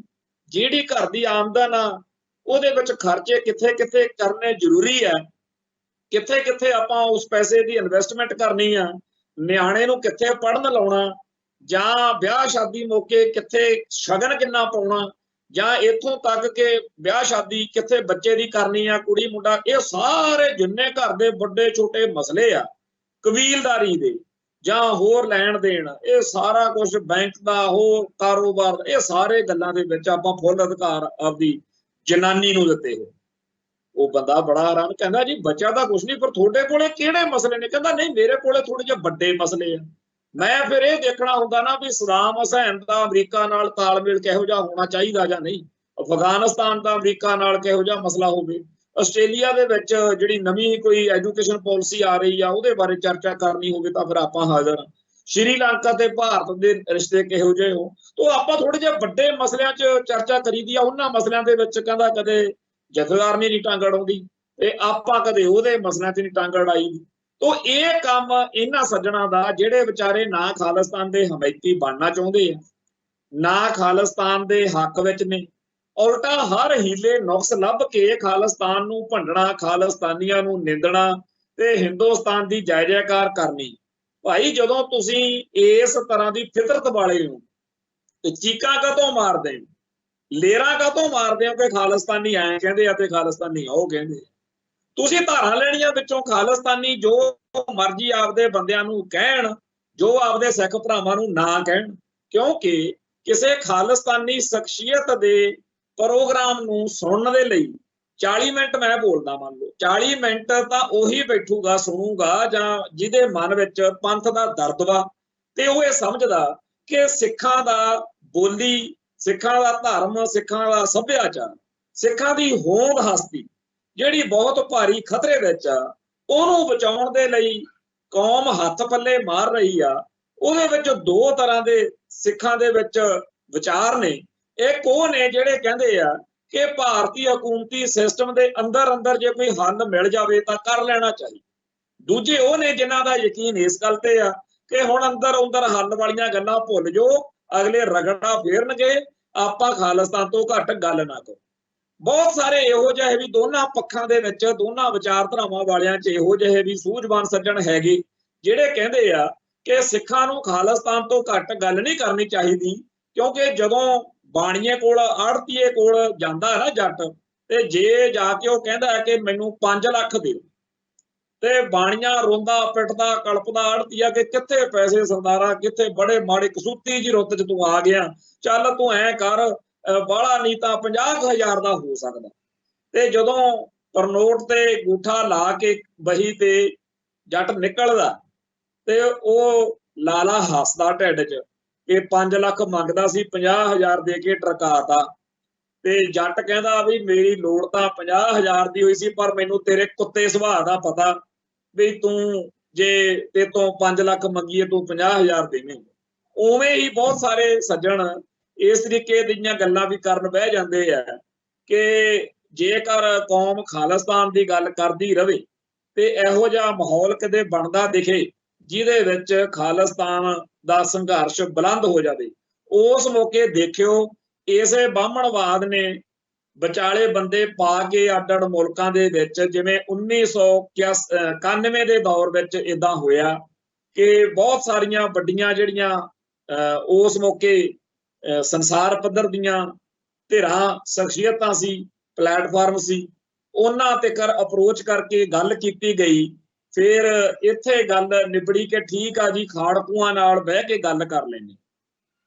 A: ਜਿਹੜੀ ਘਰ ਦੀ ਆਮਦਨ ਆ ਉਹਦੇ ਵਿੱਚ ਖਰਚੇ ਕਿੱਥੇ ਕਿੱਥੇ ਕਰਨੇ ਜ਼ਰੂਰੀ ਆ, ਕਿੱਥੇ ਕਿੱਥੇ ਆਪਾਂ ਉਸ ਪੈਸੇ ਦੀ ਇਨਵੈਸਟਮੈਂਟ ਕਰਨੀ ਆ, ਨਿਆਣੇ ਨੂੰ ਕਿੱਥੇ ਪੜ੍ਹਨ ਲਾਉਣਾ, ਜਾਂ ਵਿਆਹ ਸ਼ਾਦੀ ਮੌਕੇ ਕਿੱਥੇ ਸ਼ਗਨ ਕਿੰਨਾ ਪਾਉਣਾ, ਜਾਂ ਇੱਥੋਂ ਤੱਕ ਕਿ ਵਿਆਹ ਸ਼ਾਦੀ ਕਿੱਥੇ ਬੱਚੇ ਦੀ ਕਰਨੀ ਆ, ਕੁੜੀ ਮੁੰਡਾ, ਇਹ ਸਾਰੇ ਜਿੰਨੇ ਘਰ ਦੇ ਵੱਡੇ ਛੋਟੇ ਮਸਲੇ ਆ, ਕਬੀਲਦਾਰੀ ਦੇ ਜਾਂ ਹੋਰ ਲੈਣ ਦੇਣ, ਇਹ ਸਾਰਾ ਕੁਝ ਬੈਂਕ ਦਾ, ਹੋਰ ਕਾਰੋਬਾਰ ਦਾ, ਇਹ ਸਾਰੇ ਗੱਲਾਂ ਦੇ ਵਿੱਚ ਆਪਾਂ ਫੁੱਲ ਅਧਿਕਾਰ ਆਪਦੀ ਜਨਾਨੀ ਨੂੰ ਦਿੱਤੇ ਹੋ। ਉਹ ਬੰਦਾ ਬੜਾ ਹੈਰਾਨ, ਕਹਿੰਦਾ ਜੀ ਬੱਚਾ ਤਾਂ ਕੁਛ ਨਹੀਂ, ਪਰ ਤੁਹਾਡੇ ਕੋਲੇ ਕਿਹੜੇ ਮਸਲੇ ਨੇ? ਕਹਿੰਦਾ ਨਹੀਂ ਮੇਰੇ ਕੋਲੇ ਥੋੜੇ ਜਿਹੇ ਵੱਡੇ ਮਸਲੇ ਆ। ਮੈਂ ਫਿਰ ਇਹ ਦੇਖਣਾ ਹੁੰਦਾ ਨਾ ਵੀ ਸਦਾਮ ਹੁਸੈਨ ਦਾ ਅਮਰੀਕਾ ਨਾਲ ਤਾਲਮੇਲ ਕਿਹੋ ਜਿਹਾ ਹੋਣਾ ਚਾਹੀਦਾ ਜਾਂ ਨਹੀਂ, ਅਫਗਾਨਿਸਤਾਨ ਦਾ ਅਮਰੀਕਾ ਨਾਲ ਕਿਹੋ ਜਿਹਾ ਮਸਲਾ ਹੋਵੇ, ਆਸਟ੍ਰੇਲੀਆ ਦੇ ਵਿੱਚ ਜਿਹੜੀ ਨਵੀਂ ਕੋਈ ਐਜੂਕੇਸ਼ਨ ਪਾਲਿਸੀ ਆ ਰਹੀ ਆ ਉਹਦੇ ਬਾਰੇ ਚਰਚਾ ਕਰਨੀ ਹੋਵੇ ਤਾਂ ਫਿਰ ਆਪਾਂ ਹਾਜ਼ਰ ਹਾਂ। श्रीलंका ते भारत दे रिश्ते किहो जिहे हो। तो आपां थोड़े जिहे वड्डे मसलिਆਂ 'ਚ चर्चा करीदी आ, उन्हां मसलिਆਂ ਦੇ ਵਿੱਚ ਕਹਿੰਦਾ कदे जथेदार ने नहीं टांग अड़ाउंदी ते आपां कदे ਉਹਦੇ मसलिਆਂ 'ਚ नहीं टांग अड़ाई। तो ਇਹ ਕੰਮ ਇਹਨਾਂ ਸੱਜਣਾ ਦਾ ਜਿਹੜੇ ਵਿਚਾਰੇ ਨਾ ਖਾਲਿਸਤਾਨ ਦੇ ਹਮਾਇਤੀ ਬਣਨਾ ਚਾਹੁੰਦੇ ਆ, ਨਾ ਖਾਲਿਸਤਾਨ ਦੇ ਹੱਕ ਵਿੱਚ ਨੇ, ਉਲਟਾ हर ਹੀਲੇ ਨੁਕਸ ਲੱਭ ਕੇ ਖਾਲਿਸਤਾਨ ਨੂੰ ਭੰਡਣਾ, ਖਾਲਿਸਤਾਨੀਆਂ ਨੂੰ ਨਿੰਦਣਾ ਤੇ ਹਿੰਦੁਸਤਾਨ ਦੀ ਜੈ ਜੈਕਾਰ ਕਰਨੀ। ਭਾਈ ਜਦੋਂ ਤੁਸੀਂ ਇਸ ਤਰ੍ਹਾਂ ਦੀ ਫਿਤਰਤ ਵਾਲੇ ਹੋ ਤੇ ਚੀਕਾਂ ਕਾਹਤੋਂ ਮਾਰਦੇ ਹੋ, ਲੇਰਾਂ ਕਾਹਤੋਂ ਮਾਰਦੇ ਹੋ ਕਿ ਖਾਲਿਸਤਾਨੀ ਐਂ ਕਹਿੰਦੇ ਆ ਤੇ ਖਾਲਿਸਤਾਨੀ ਉਹ ਕਹਿੰਦੇ ਆ। ਤੁਸੀਂ ਧਾਰਾਂ ਲੈਣੀਆਂ ਵਿੱਚੋਂ ਖਾਲਿਸਤਾਨੀ ਜੋ ਮਰਜ਼ੀ ਆਪਦੇ ਬੰਦਿਆਂ ਨੂੰ ਕਹਿਣ, ਜੋ ਆਪਦੇ ਸਿੱਖ ਭਰਾਵਾਂ ਨੂੰ ਨਾ ਕਹਿਣ, ਕਿਉਂਕਿ ਕਿਸੇ ਖਾਲਿਸਤਾਨੀ ਸ਼ਖਸੀਅਤ ਦੇ ਪ੍ਰੋਗਰਾਮ ਨੂੰ ਸੁਣਨ ਦੇ ਲਈ 40 ਮਿੰਟ ਮੈਂ ਬੋਲਦਾ, ਮੰਨ ਲਓ 40 ਮਿੰਟ ਤਾਂ ਉਹੀ ਬੈਠੂਗਾ ਸੁਣੂਗਾ ਜਾਂ ਜਿਹਦੇ ਮਨ ਵਿੱਚ ਪੰਥ ਦਾ ਦਰਦ ਵਾ ਤੇ ਉਹ ਇਹ ਸਮਝਦਾ ਕਿ ਸਿੱਖਾਂ ਦਾ ਬੋਲੀ, ਸਿੱਖਾਂ ਦਾ ਧਰਮ, ਸਿੱਖਾਂ ਦਾ ਸੱਭਿਆਚਾਰ, ਸਿੱਖਾਂ ਦੀ ਹੋਂਦ ਹਸਤੀ ਜਿਹੜੀ ਬਹੁਤ ਭਾਰੀ ਖਤਰੇ ਵਿੱਚ ਆ, ਉਹਨੂੰ ਬਚਾਉਣ ਦੇ ਲਈ ਕੌਮ ਹੱਥ ਪੱਲੇ ਮਾਰ ਰਹੀ ਆ। ਉਹਦੇ ਵਿੱਚ ਦੋ ਤਰ੍ਹਾਂ ਦੇ ਸਿੱਖਾਂ ਦੇ ਵਿੱਚ ਵਿਚਾਰ ਨੇ। ਇੱਕ ਉਹ ਨੇ ਜਿਹੜੇ ਕਹਿੰਦੇ ਆ ਕਿ ਭਾਰਤੀ ਹਕੂਮਤੀ ਸਿਸਟਮ ਦੇ ਅੰਦਰ ਅੰਦਰ ਜੇ ਕੋਈ ਹੱਲ ਮਿਲ ਜਾਵੇ ਤਾਂ ਕਰ ਲੈਣਾ ਚਾਹੀਦਾ। ਦੂਜੇ ਉਹ ਨੇ ਜਿਨ੍ਹਾਂ ਦਾ ਯਕੀਨ ਇਸ ਗੱਲ ਤੇ ਆ ਕਿ ਹੁਣ ਅੰਦਰ ਅੰਦਰ ਹੱਲ ਵਾਲੀਆਂ ਗੱਲਾਂ ਭੁੱਲ ਜਾਓ, ਅਗਲੇ ਰਗੜਾ ਫੇਰਨਗੇ, ਆਪਾਂ ਖਾਲਿਸਤਾਨ ਤੋਂ ਘੱਟ ਗੱਲ ਨਾ ਕਰੋ। ਬਹੁਤ ਸਾਰੇ ਇਹੋ ਜਿਹੇ ਵੀ ਦੋਨਾਂ ਪੱਖਾਂ ਦੇ ਵਿੱਚ, ਦੋਨਾਂ ਵਿਚਾਰਧਾਰਾਵਾਂ ਵਾਲਿਆਂ 'ਚ ਇਹੋ ਜਿਹੇ ਵੀ ਸੂਝਵਾਨ ਸੱਜਣ ਹੈਗੇ ਜਿਹੜੇ ਕਹਿੰਦੇ ਆ ਕਿ ਸਿੱਖਾਂ ਨੂੰ ਖਾਲਿਸਤਾਨ ਤੋਂ ਘੱਟ ਗੱਲ ਨਹੀਂ ਕਰਨੀ ਚਾਹੀਦੀ, ਕਿਉਂਕਿ ਜਦੋਂ ਬਾਣੀਏ ਕੋਲ, ਆੜਤੀਏ ਕੋਲ ਜਾਂਦਾ ਨਾ ਜੱਟ, ਤੇ ਜੇ ਜਾ ਕੇ ਉਹ ਕਹਿੰਦਾ ਕਿ ਮੈਨੂੰ 5 ਲੱਖ ਦਿਓ ਤੇ ਬਾਣੀਆਂ ਰੋਂਦਾ ਪਿੱਟਦਾ ਕਲਪਦਾ ਆੜਤੀਆ ਕਿ ਕਿੱਥੇ ਪੈਸੇ ਸਰਦਾਰਾ, ਕਿੱਥੇ ਬੜੇ ਮਾੜੇ ਕਸੂਤੀ ਜੀ ਰੁੱਤ 'ਚ ਤੂੰ ਆ ਗਿਆ, ਚੱਲ ਤੂੰ ਐ ਕਰ, ਬਾਹਲਾ ਨਹੀਂ ਤਾਂ 50,000 ਦਾ ਹੋ ਸਕਦਾ। ਤੇ ਜਦੋਂ ਪਰਨੋਟ ਤੇ ਗੂਠਾ ਲਾ ਕੇ ਬਹੀ ਤੇ ਜੱਟ ਨਿਕਲਦਾ ਤੇ ਉਹ ਲਾਲਾ ਹੱਸਦਾ ਢਿੱਡ 'ਚ ਕਿ 5 ਲੱਖ ਮੰਗਦਾ ਸੀ, 50,000 ਦੇ ਕੇ ਟਰਕਾਤਾ। ਤੇ ਜੱਟ ਕਹਿੰਦਾ ਵੀ ਮੇਰੀ ਲੋੜ ਤਾਂ 50,000 ਦੀ ਹੋਈ ਸੀ, ਪਰ ਮੈਨੂੰ ਤੇਰੇ ਕੁੱਤੇ ਸੁਭਾਅ ਦਾ ਪਤਾ ਵੀ ਤੂੰ ਜੇ ਤੇ ਤੋਂ 5 ਲੱਖ ਮੰਗੀਏ ਤੂੰ 50,000 ਦੇਵੇਂ। ਉਵੇਂ ਹੀ ਬਹੁਤ ਸਾਰੇ ਸੱਜਣ ਇਸ ਤਰੀਕੇ ਦੀਆਂ ਗੱਲਾਂ ਵੀ ਕਰਨ ਬਹਿ ਜਾਂਦੇ ਆ ਕਿ ਜੇਕਰ ਕੌਮ ਖਾਲਿਸਤਾਨ ਦੀ ਗੱਲ ਕਰਦੀ ਰਵੇ ਤੇ ਇਹੋ ਜਿਹਾ ਮਾਹੌਲ ਕਦੇ ਬਣਦਾ ਦਿਖੇ ਜਿਹਦੇ ਵਿੱਚ ਖਾਲਿਸਤਾਨ ਦਾ ਸੰਘਰਸ਼ ਬੁਲੰਦ ਹੋ ਜਾਵੇ, ਉਸ ਮੌਕੇ ਦੇਖਿਓ ਇਸੇ ਬਾਹਮਣਵਾਦ ਨੇ ਵਿਚਾਲੇ ਬੰਦੇ ਪਾ ਕੇ ਅੱਡ ਅੱਡ ਮੁਲਕਾਂ ਦੇ ਵਿੱਚ, ਜਿਵੇਂ 1991 ਦੇ ਦੌਰ ਵਿੱਚ ਇਦਾਂ ਹੋਇਆ ਕਿ ਬਹੁਤ ਸਾਰੀਆਂ ਵੱਡੀਆਂ ਜਿਹੜੀਆਂ ਉਸ ਮੌਕੇ ਸੰਸਾਰ ਪੱਧਰ ਦੀਆਂ ਧਿਰਾਂ, ਸ਼ਖਸੀਅਤਾਂ ਸੀ, ਪਲੇਟਫਾਰਮ ਸੀ, ਉਹਨਾਂ ਤੇ ਅਪਰੋਚ ਕਰਕੇ ਗੱਲ ਕੀਤੀ ਗਈ। ਫਿਰ ਇੱਥੇ ਗੱਲ ਨਿਬੜੀ ਕਿ ਠੀਕ ਆ ਜੀ, ਖਾੜਕੂਆਂ ਨਾਲ ਬਹਿ ਕੇ ਗੱਲ ਕਰ ਲੈਣੀ।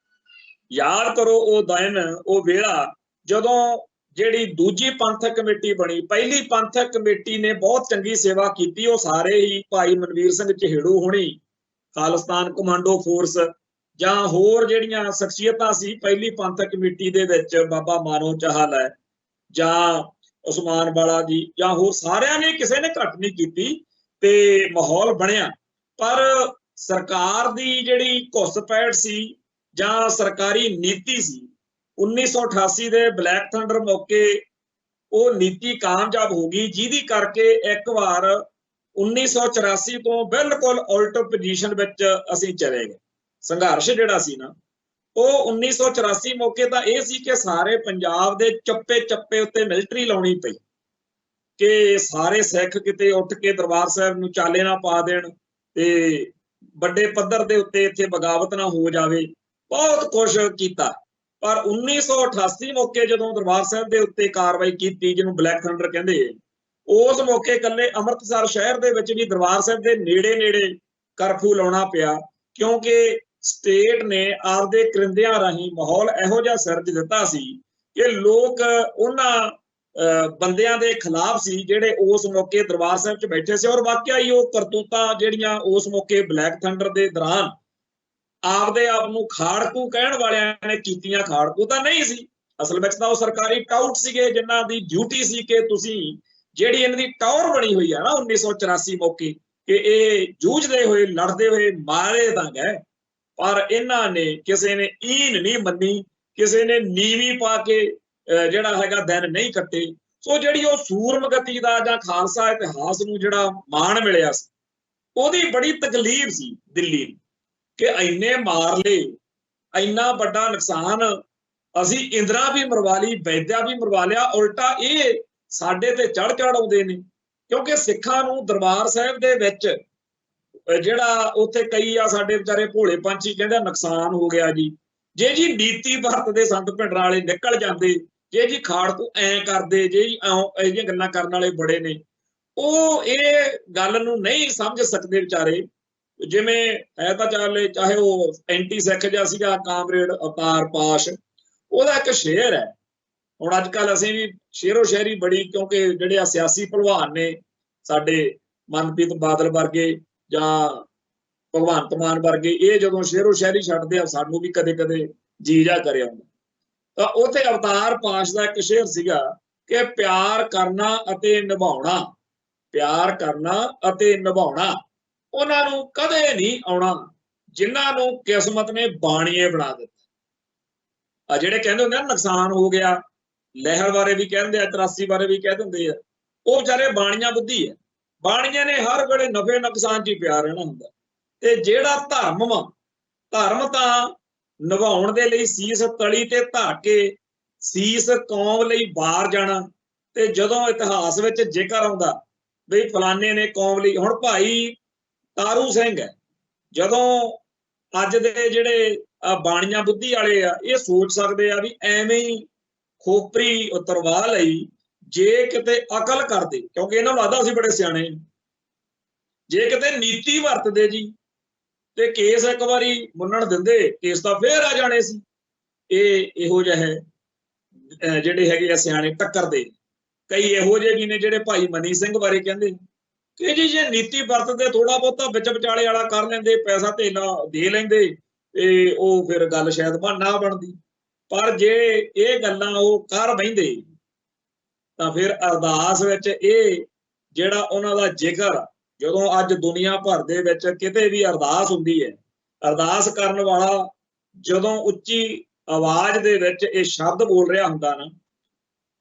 A: ਯਾਦ ਕਰੋ ਉਹ ਦਿਨ, ਉਹ ਵੇਲਾ ਜਦੋਂ ਜਿਹੜੀ ਦੂਜੀ ਪੰਥਕ ਕਮੇਟੀ ਬਣੀ। ਪਹਿਲੀ ਪੰਥਕ ਕਮੇਟੀ ਨੇ ਬਹੁਤ ਚੰਗੀ ਸੇਵਾ ਕੀਤੀ, ਉਹ ਸਾਰੇ ਹੀ ਭਾਈ ਮਨਵੀਰ ਸਿੰਘ ਚਹੇੜੂ ਹੋਣੀ, ਖਾਲਿਸਤਾਨ ਕਮਾਂਡੋ ਫੋਰਸ ਜਾਂ ਹੋਰ ਜਿਹੜੀਆਂ ਸ਼ਖਸੀਅਤਾਂ ਸੀ ਪਹਿਲੀ ਪੰਥਕ ਕਮੇਟੀ ਦੇ ਵਿੱਚ, ਬਾਬਾ ਮਾਨੋ ਚਾਹਲ ਹੈ ਜਾਂ ਉਸਮਾਨ ਵਾਲਾ ਜੀ ਜਾਂ ਹੋਰ ਸਾਰਿਆਂ ਨੇ, ਕਿਸੇ ਨੇ ਘੱਟ ਨਹੀਂ ਕੀਤੀ ਤੇ ਮਾਹੌਲ ਬਣਿਆ। ਪਰ ਸਰਕਾਰ ਦੀ ਜਿਹੜੀ ਘੁਸਪੈਠ ਸੀ ਜਾਂ ਸਰਕਾਰੀ ਨੀਤੀ ਸੀ 1988 ਦੇ ਬਲੈਕ ਥੰਡਰ ਮੌਕੇ, ਉਹ ਨੀਤੀ ਕਾਮਯਾਬ ਹੋ ਗਈ, ਜਿਹਦੀ ਕਰਕੇ ਇੱਕ ਵਾਰ 1984 ਤੋਂ ਬਿਲਕੁਲ ਉਲਟ ਪੋਜੀਸ਼ਨ ਵਿੱਚ ਅਸੀਂ ਚਲੇ ਗਏ। ਸੰਘਰਸ਼ ਜਿਹੜਾ ਸੀ ਨਾ ਉਹ 1984 ਮੌਕੇ ਤਾਂ ਇਹ ਸੀ ਕਿ ਸਾਰੇ ਪੰਜਾਬ ਦੇ ਚੱਪੇ ਚੱਪੇ ਉੱਤੇ ਮਿਲਟਰੀ ਲਾਉਣੀ ਪਈ ਕਿ ਸਾਰੇ ਸਿੱਖ ਕਿਤੇ ਉੱਠ ਕੇ ਦਰਬਾਰ ਸਾਹਿਬ ਨੂੰ ਚਾਲੇ ਨਾ ਪਾ ਦੇਣ ਤੇ ਵੱਡੇ ਪੱਧਰ ਦੇ ਉੱਤੇ ਇੱਥੇ ਬਗਾਵਤ ਨਾ ਹੋ ਜਾਵੇ। ਬਹੁਤ ਕੁਛ ਕੀਤਾ, ਪਰ 1988 ਮੌਕੇ ਜਦੋਂ ਦਰਬਾਰ ਸਾਹਿਬ ਦੇ ਉੱਤੇ ਕਾਰਵਾਈ ਕੀਤੀ, ਜਿਹਨੂੰ ਬਲੈਕ ਥੰਡਰ ਕਹਿੰਦੇ, ਉਸ ਮੌਕੇ ਇਕੱਲੇ ਅੰਮ੍ਰਿਤਸਰ ਸ਼ਹਿਰ ਦੇ ਵਿੱਚ ਵੀ ਦਰਬਾਰ ਸਾਹਿਬ ਦੇ ਨੇੜੇ ਨੇੜੇ ਕਰਫਿਊ ਲਾਉਣਾ ਪਿਆ, ਕਿਉਂਕਿ ਸਟੇਟ ਨੇ ਆਪਦੇ ਕਰਿੰਦਿਆਂ ਰਾਹੀਂ ਮਾਹੌਲ ਇਹੋ ਜਿਹਾ ਸਿਰਜ ਦਿੱਤਾ ਸੀ ਕਿ ਲੋਕ ਉਹਨਾਂ ਬੰਦਿਆਂ ਦੇ ਖਿਲਾਫ ਸੀ ਜਿਹੜੇ ਉਸ ਮੌਕੇ ਦਰਬਾਰ ਸਾਹਿਬ 'ਚ ਬੈਠੇ ਸੀ। ਔਰ ਵਾਕਿਆ ਹੀ ਉਹ ਕਰਤੂਤਾਂ ਜਿਹੜੀਆਂ ਉਸ ਮੌਕੇ ਬਲੈਕ ਥੰਡਰ ਦੇ ਦੌਰਾਨ ਆਪਦੇ ਆਪ ਨੂੰ ਖਾੜਕੂ ਕਹਿਣ ਵਾਲਿਆਂ ਨੇ ਕੀਤੀਆਂ, ਖਾੜਕੂ ਤਾਂ ਨਹੀਂ ਸੀ, ਅਸਲ ਵਿੱਚ ਤਾਂ ਉਹ ਸਰਕਾਰੀ ਟਾਊਟ ਸੀਗੇ ਜਿਨ੍ਹਾਂ ਦੀ ਡਿਊਟੀ ਸੀ ਕਿ ਤੁਸੀਂ ਜਿਹੜੀ ਇਹਨਾਂ ਦੀ ਟਾਵਰ ਬਣੀ ਹੋਈ ਹੈ ਨਾ 1984 ਮੌਕੇ, कि ये जूझते हुए लड़ते हुए मारे तां गए, पर इन्हां ने किसी ने ईन नहीं मनी, किसी ने नीवी पा के जिहड़ा हैगा दिन नहीं कट्टे। सो जिहड़ी वो सूरमगति दा जां खालसा इतिहास नूं जिहड़ा माण मिलिया सी, ਉਹਦੀ बड़ी तकलीफ सी दिल्ली कि इन्ने मार ले, इन्ना बड़ा नुकसान, असी इंदिरा भी मरवा ली, वैद्या भी मरवा लिया, उल्टा ये साडे ते चढ़ आउंदे ने। क्योंकि सिखां नूं दरबार साहिब दे विच जिहड़ा उत्थे कई आ साडे विचारे भोले पंछी कहंदे नुकसान हो गया जी, जे जी नीति वरतदे संत भिंडरां वाले निकल जांदे, जे जी खाड़ तूं ऐ करदे, जे जी इहो जिहियां गल्लां करन वाले बड़े ने, ਉਹ ਇਹ ਗੱਲ ਨੂੰ ਨਹੀਂ ਸਮਝ ਸਕਦੇ ਵਿਚਾਰੇ। ਜਿਵੇਂ ਹੈ ਤਾਂ ਚਾਹੇ ਉਹ ਐਂਟੀ ਸਿੱਖ ਜਿਹਾ ਸੀਗਾ ਕਾਮਰੇਡ ਅਵਤਾਰ ਪਾਸ਼, ਉਹਦਾ ਇੱਕ ਸ਼ੇਰ ਹੈ। ਹੁਣ ਅੱਜ ਕੱਲ ਅਸੀਂ ਵੀ ਸ਼ੇਰੋ ਸ਼ਾਇਰੀ ਬੜੀ, ਕਿਉਂਕਿ ਜਿਹੜੇ ਆ ਸਿਆਸੀ ਭਲਵਾਨ ਨੇ ਸਾਡੇ ਮਨਪ੍ਰੀਤ ਬਾਦਲ ਵਰਗੇ ਜਾਂ ਭਗਵੰਤ ਮਾਨ ਵਰਗੇ, ਇਹ ਜਦੋਂ ਸ਼ੇਰੋ ਸ਼ਾਇਰੀ ਛੱਡਦੇ ਆ ਸਾਨੂੰ ਵੀ ਕਦੇ ਕਦੇ ਜੀ ਜਾ ਕਰਿਆ ਹੁੰਦਾ। ਤਾਂ ਉੱਥੇ ਅਵਤਾਰ ਪਾਸ਼ ਦਾ ਇੱਕ ਸ਼ੇਰ ਸੀਗਾ ਕਿ ਪਿਆਰ ਕਰਨਾ ਅਤੇ ਨਿਭਾਉਣਾ, प्यार करना अते निभाउणा उन्हां नूं कदे नहीं आउणा जिन्हां नूं किस्मत ने बाणीए बना दिता। आ जिहड़े कहंदे हुंदे नुकसान हो गया, लहर बारे भी कहंदे आ, 83 बारे भी कह दिंदे आ, ਉਹ ਵਿਚਾਰੇ ਬਾਣੀਆਂ ਬੁੱਧੀ ਹੈ। ਬਾਣੀਆਂ ਨੇ ਹਰ ਵੇਲੇ ਨਫੇ ਨੁਕਸਾਨ 'ਚ ਹੀ ਪਿਆ ਰਹਿਣਾ ਹੁੰਦਾ। ਤੇ ਜਿਹੜਾ ਧਰਮ ਵਾ, ਧਰਮ ਤਾਂ ਨਿਭਾਉਣ ਦੇ ਲਈ ਸੀਸ ਤਲੀ ਤੇ ਧਾ ਕੇ ਸੀਸ ਕੌਮ ਲਈ ਬਾਹਰ ਜਾਣਾ। ਤੇ ਜਦੋਂ ਇਤਿਹਾਸ ਵਿੱਚ ਜ਼ਿਕਰ ਆਉਂਦਾ ਵੀ ਫਲਾਨੇ ਨੇ ਕੌਮ ਲਈ, ਹੁਣ ਭਾਈ ਤਾਰੂ ਸਿੰਘ ਹੈ, ਜਦੋਂ ਅੱਜ ਦੇ ਜਿਹੜੇ ਬਾਣੀਆਂ ਬੁੱਧੀ ਵਾਲੇ ਆ ਇਹ ਸੋਚ ਸਕਦੇ ਆ ਵੀ ਐਵੇਂ ਹੀ ਖੋਪਰੀ ਉਤਰਵਾ ਲਈ, ਜੇ ਕਿਤੇ ਅਕਲ ਕਰਦੇ, ਕਿਉਂਕਿ ਇਹਨਾਂ ਨੂੰ ਲੱਗਦਾ ਅਸੀਂ ਬੜੇ ਸਿਆਣੇ, ਜੇ ਕਿਤੇ ਨੀਤੀ ਵਰਤਦੇ ਜੀ ਤੇ ਕੇਸ ਇੱਕ ਵਾਰੀ ਮੁੰਨਣ ਦਿੰਦੇ, ਕੇਸ ਤਾਂ ਫੇਰ ਆ ਜਾਣੇ ਸੀ। ਇਹ ਇਹੋ ਜਿਹੇ ਜਿਹੜੇ ਹੈਗੇ ਆ ਸਿਆਣੇ ਟੱਕਰਦੇ। ਕਈ ਇਹੋ ਜਿਹੇ ਵੀ ਨੇ ਜਿਹੜੇ ਭਾਈ ਮਨੀ ਸਿੰਘ ਬਾਰੇ ਕਹਿੰਦੇ ਕਿ ਜੀ ਜੇ ਨੀਤੀ ਵਰਤਦੇ, ਥੋੜਾ ਬਹੁਤਾ ਵਿੱਚ ਵਿਚਾਲੇ ਵਾਲਾ ਕਰ ਲੈਂਦੇ, ਪੈਸਾ ਧੇਲਾ ਦੇ ਲੈਂਦੇ, ਤੇ ਉਹ ਫਿਰ ਗੱਲ ਸ਼ਾਇਦ ਨਾ ਬਣਦੀ। ਪਰ ਜੇ ਇਹ ਗੱਲਾਂ ਉਹ ਕਰ ਬਹਿੰਦੇ ਤਾਂ ਫਿਰ ਅਰਦਾਸ ਵਿੱਚ ਇਹ ਜਿਹੜਾ ਉਹਨਾਂ ਦਾ ਜ਼ਿਕਰ, ਜਦੋਂ ਅੱਜ ਦੁਨੀਆ ਭਰ ਦੇ ਵਿੱਚ ਕਿਤੇ ਵੀ ਅਰਦਾਸ ਹੁੰਦੀ ਹੈ, ਅਰਦਾਸ ਕਰਨ ਵਾਲਾ ਜਦੋਂ ਉੱਚੀ ਆਵਾਜ਼ ਦੇ ਵਿੱਚ ਇਹ ਸ਼ਬਦ ਬੋਲ ਰਿਹਾ ਹੁੰਦਾ ਨਾ,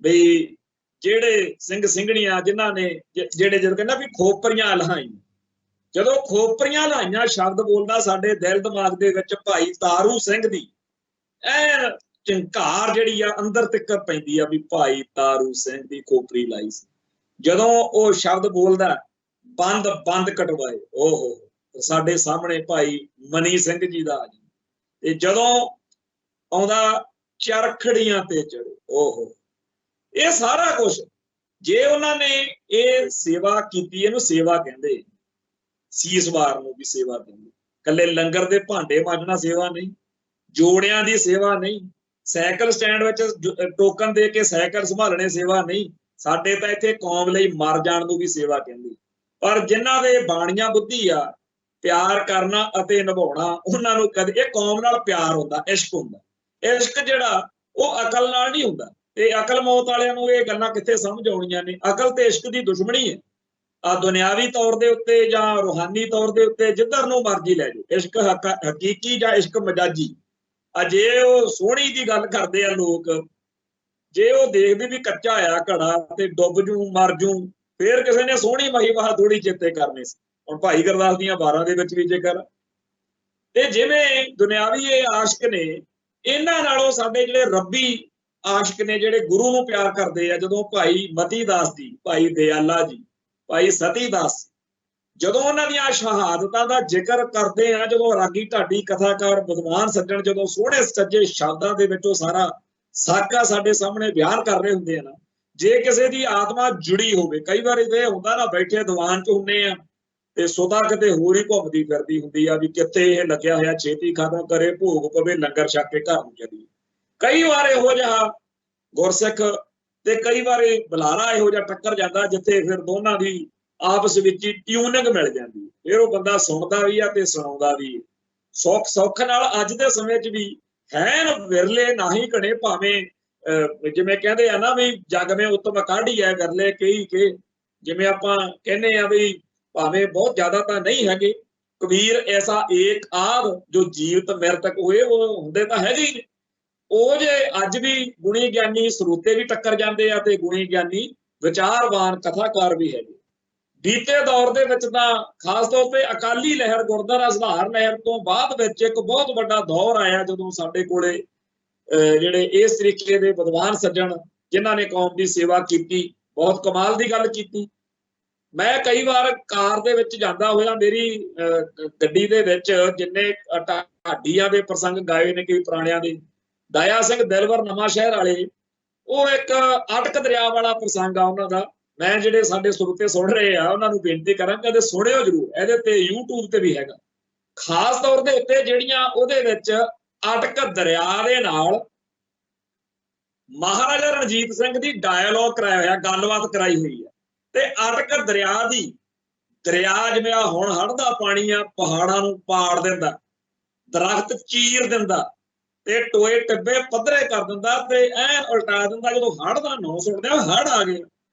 A: ਬਈ ਜਿਹੜੇ ਸਿੰਘ ਸਿੰਘਣੀਆਂ ਜਿਨ੍ਹਾਂ ਨੇ ਜਿਹੜੇ ਜਦੋਂ ਕਹਿੰਦਾ ਵੀ ਖੋਪਰੀਆਂ ਲਹਾਈ, ਜਦੋਂ ਖੋਪਰੀਆਂ ਲਹਾਈਆਂ ਸ਼ਬਦ ਬੋਲਦਾ, ਸਾਡੇ ਦਿਲ ਦਿਮਾਗ ਦੇ ਵਿੱਚ ਭਾਈ ਤਾਰੂ ਸਿੰਘ ਦੀ ਐਨ ਝੰਕਾਰ ਜਿਹੜੀ ਆ ਅੰਦਰ ਤੱਕ ਪੈਂਦੀ ਆ ਵੀ ਭਾਈ ਤਾਰੂ ਸਿੰਘ ਦੀ ਖੋਪਰੀ ਲਾਈ ਸੀ। ਜਦੋਂ ਉਹ ਸ਼ਬਦ ਬੋਲਦਾ ਬੰਦ ਬੰਦ ਕਟਵਾਏ, ਓਹੋ ਸਾਡੇ ਸਾਹਮਣੇ ਭਾਈ ਮਨੀ ਸਿੰਘ ਜੀ ਦਾ ਆ ਜੀ। ਤੇ ਜਦੋਂ ਆਉਂਦਾ ਚਰਖੜੀਆਂ ਤੇ ਚੜੇ, ਓਹੋ ਇਹ ਸਾਰਾ ਕੁਛ ਜੇ ਉਹਨਾਂ ਨੇ ਇਹ ਸੇਵਾ ਕੀਤੀ, ਇਹਨੂੰ ਸੇਵਾ ਕਹਿੰਦੇ, ਸੀਸ ਵਾਰ ਨੂੰ ਵੀ ਸੇਵਾ ਕਹਿੰਦੇ। ਕੱਲੇ ਲੰਗਰ ਦੇ ਭਾਂਡੇ ਮਾਂਜਣਾ ਸੇਵਾ ਨਹੀਂ, ਜੋੜਿਆਂ ਦੀ ਸੇਵਾ ਨਹੀਂ, ਸਾਈਕਲ ਸਟੈਂਡ ਵਿੱਚ ਟੋਕਨ ਦੇ ਕੇ ਸਾਈਕਲ ਸੰਭਾਲਣੇ ਸੇਵਾ ਨਹੀਂ। ਸਾਡੇ ਤਾਂ ਇੱਥੇ ਕੌਮ ਲਈ ਮਰ ਜਾਣ ਨੂੰ ਵੀ ਸੇਵਾ ਕਹਿੰਦੇ। ਪਰ ਜਿਨ੍ਹਾਂ ਦੇ ਬਾਣੀਆਂ ਬੁੱਧੀ ਆ, ਪਿਆਰ ਕਰਨਾ ਅਤੇ ਨਿਭਾਉਣਾ, ਉਹਨਾਂ ਨੂੰ ਕਦੇ ਇਹ ਕੌਮ ਨਾਲ ਪਿਆਰ ਹੁੰਦਾ, ਇਸ਼ਕ ਹੁੰਦਾ। ਇਸ਼ਕ ਜਿਹੜਾ ਉਹ ਅਕਲ ਨਾਲ ਨਹੀਂ ਹੁੰਦਾ। ਤੇ ਅਕਲ ਮੌਤ ਵਾਲਿਆਂ ਨੂੰ ਇਹ ਗੱਲਾਂ ਕਿੱਥੇ ਸਮਝ ਆਉਣੀਆਂ ਨੇ। ਅਕਲ ਤੇ ਇਸ਼ਕ ਦੀ ਦੁਸ਼ਮਣੀ ਹੈ। ਆ ਦੁਨਿਆਵੀ ਤੌਰ ਦੇ ਉੱਤੇ ਜਾਂ ਰੂਹਾਨੀ ਤੌਰ ਦੇ ਉੱਤੇ ਜਿੱਧਰ ਨੂੰ ਮਰਜ਼ੀ ਲੈ ਜਾਓ, ਇਸ਼ਕ ਹਕੀਕੀ ਜਾਂ ਇਸ਼ਕ ਮਜਾਜੀ। ਜੇ ਉਹ ਸੋਹਣੀ ਦੀ ਗੱਲ ਕਰਦੇ ਆ ਲੋਕ, ਜੇ ਉਹ ਦੇਖਦੇ ਵੀ ਕੱਚਾ ਆ ਘੜਾ ਤੇ ਡੁੱਬ ਜੂ ਮਰ ਜੂ, ਫੇਰ ਕਿਸੇ ਨੇ ਸੋਹਣੀ ਮਹੀਵਾਹ ਥੋੜੀ ਚੇਤੇ ਕਰਨੀ ਸੀ। ਹੁਣ ਭਾਈ ਗੁਰਦਾਸ ਦੀਆਂ 12 ਦੇ ਵਿੱਚ ਵੀ ਜ਼ਿਕਰ। ਤੇ ਜਿਵੇਂ ਦੁਨਿਆਵੀ ਇਹ ਆਸ਼ਕ ਨੇ, ਇਹਨਾਂ ਨਾਲੋਂ ਸਾਡੇ ਜਿਹੜੇ ਰੱਬੀ ਆਸ਼ਕ ਨੇ, ਜਿਹੜੇ ਗੁਰੂ ਨੂੰ ਪਿਆਰ ਕਰਦੇ ਆ, ਜਦੋਂ ਭਾਈ ਮਤੀ ਦਾਸ ਜੀ, ਭਾਈ ਦਿਆਲਾ ਜੀ, ਭਾਈ ਸਤੀ ਦਾਸ, ਜਦੋਂ ਉਹਨਾਂ ਦੀਆਂ ਸ਼ਹਾਦਤਾਂ ਦਾ ਜ਼ਿਕਰ ਕਰਦੇ ਆ, ਜਦੋਂ ਰਾਗੀ ਢਾਡੀ ਕਥਾਕਾਰ ਵਿਦਵਾਨ ਸੱਜਣ ਜਦੋਂ ਸੋਹਣੇ ਸੱਜੇ ਸ਼ਬਦਾਂ ਦੇ ਵਿੱਚ ਉਹ ਸਾਰਾ ਸਾਕਾ ਸਾਡੇ ਸਾਹਮਣੇ ਬਿਆਨ ਕਰ ਰਹੇ ਹੁੰਦੇ ਆ ਨਾ, ਜੇ ਕਿਸੇ ਦੀ ਆਤਮਾ ਜੁੜੀ ਹੋਵੇ, ਕਈ ਵਾਰ ਇਹ ਹੁੰਦਾ ਨਾ, ਬੈਠੇ ਦੀਵਾਨ 'ਚ ਹੁੰਦੇ ਆ ਤੇ ਸੁਦਾ ਕਿਤੇ ਹੋਰ ਹੀ ਘੁੰਮਦੀ ਫਿਰਦੀ ਹੁੰਦੀ ਆ ਵੀ ਕਿੱਥੇ ਇਹ ਲੱਗਿਆ ਹੋਇਆ, ਛੇਤੀ ਖਤਮ ਕਰੇ, ਭੋਗ ਪਵੇ, ਲੰਗਰ ਛਕ ਕੇ ਘਰ ਨੂੰ ਚੱਲੀਏ। ਕਈ ਵਾਰ ਇਹੋ ਜਿਹਾ ਗੁਰਸਿੱਖ ਤੇ ਕਈ ਵਾਰ ਬੁਲਾਰਾ ਇਹੋ ਜਿਹਾ ਟੱਕਰ ਜਾਂਦਾ ਜਿੱਥੇ ਫਿਰ ਦੋਨਾਂ ਦੀ ਆਪਸ ਵਿੱਚ ਹੀ ਟਿਊਨਿੰਗ ਮਿਲ ਜਾਂਦੀ, ਫਿਰ ਉਹ ਬੰਦਾ ਸੁਣਦਾ ਵੀ ਆ ਤੇ ਸੁਣਾਉਂਦਾ ਵੀ। ਸੌਖ ਨਾਲ ਅੱਜ ਦੇ ਸਮੇਂ 'ਚ ਵੀ ਹੈਨ ਵਿਰਲੇ ਨਾਹੀਂ ਘਣੇ, ਭਾਵੇਂ ਜਿਵੇਂ ਕਹਿੰਦੇ ਆ ਨਾ ਵੀ ਜੱਗ ਮੇ ਉੱਤਮ ਕਾਢੀ ਹੈ ਵਿਰਲੇ ਕਈ ਕੇ, ਜਿਵੇਂ ਆਪਾਂ ਕਹਿੰਦੇ ਆ ਵੀ भावें बहुत ज्यादा तो नहीं है। कबीर ऐसा एक आद जो जीवित मृतक हुए वो होंदे तां हैगे ही ने। ਉਹ ਜੇ ਅੱਜ भी गुणी ज्ञानी ਸਰੋਤੇ भी टक्कर जाते हैं ते गुणी ज्ञानी विचारवान कथाकार भी है। बीते दौर ਦੇ ਵਿੱਚ ਤਾਂ ਖਾਸ ਤੌਰ ਤੇ ਅਕਾਲੀ ਲਹਿਰ ਗੁਰਦੁਆਰਾ ਸੁਧਾਰ ਲਹਿਰ ਤੋਂ ਬਾਅਦ ਵਿੱਚ ਇੱਕ ਬਹੁਤ ਵੱਡਾ ਦੌਰ ਆਇਆ ਜਦੋਂ ਸਾਡੇ ਕੋਲੇ ਜਿਹੜੇ ਇਸ ਤਰੀਕੇ ਦੇ ਵਿਦਵਾਨ ਸੱਜਣ ਜਿਨ੍ਹਾਂ ਨੇ ਕੌਮ ਦੀ ਸੇਵਾ ਕੀਤੀ, ਬਹੁਤ ਕਮਾਲ ਦੀ ਗੱਲ ਕੀਤੀ। ਮੈਂ ਕਈ ਵਾਰ ਕਾਰ ਦੇ ਵਿੱਚ ਜਾਂਦਾ ਹੋਇਆ ਮੇਰੀ ਗੱਡੀ ਦੇ ਵਿੱਚ ਜਿੰਨੇ ਢਾਡੀਆਂ ਦੇ ਪ੍ਰਸੰਗ ਗਾਏ ਨੇ ਕਈ ਪੁਰਾਣਿਆਂ ਦੇ, ਦਇਆ ਸਿੰਘ ਦਿਲਵਰ ਨਵਾਂ ਸ਼ਹਿਰ ਵਾਲੇ, ਉਹ ਇੱਕ ਅਟਕ ਦਰਿਆ ਵਾਲਾ ਪ੍ਰਸੰਗ ਆ ਉਹਨਾਂ ਦਾ। ਮੈਂ ਜਿਹੜੇ ਸਾਡੇ ਸਰੋਤੇ ਸੁਣ ਰਹੇ ਆ ਉਹਨਾਂ ਨੂੰ ਬੇਨਤੀ ਕਰਾਂਗਾ ਕਿ ਸੁਣਿਓ ਜ਼ਰੂਰ, ਇਹਦੇ ਤੇ YouTube ਤੇ ਵੀ ਹੈਗਾ। ਖਾਸ ਤੌਰ ਦੇ ਉੱਤੇ ਜਿਹੜੀਆਂ ਉਹਦੇ ਵਿੱਚ ਅਟਕ ਦਰਿਆ ਦੇ ਨਾਲ ਮਹਾਰਾਜਾ ਰਣਜੀਤ ਸਿੰਘ ਦੀ ਡਾਇਲੋਗ ਕਰਾਇਆ ਹੋਇਆ, ਗੱਲਬਾਤ ਕਰਾਈ ਹੋਈ ਹੈ। ਤੇ ਅਟਕ ਦਰਿਆ ਦੀ, ਦਰਿਆ ਜਿਵੇਂ ਆ ਹੁਣ ਹੜ੍ਹ ਦਾ ਪਾਣੀ ਆ ਪਹਾੜਾਂ ਨੂੰ ਪਾੜ ਦਿੰਦਾ, ਦਰਖਤ ਚੀਰ ਦਿੰਦਾ ਤੇ ਟੋਏ ਟੱਬੇ ਪੱਧਰੇ ਕਰ ਦਿੰਦਾ ਤੇ ਐਨ ਉਲਟਾ ਦਿੰਦਾ। ਜਦੋਂ ਹੜ੍ਹ ਦਾ ਨਾਂ ਸੁਣਦੇ ਆ ਹੜ੍ਹ ਆ ਗਏ,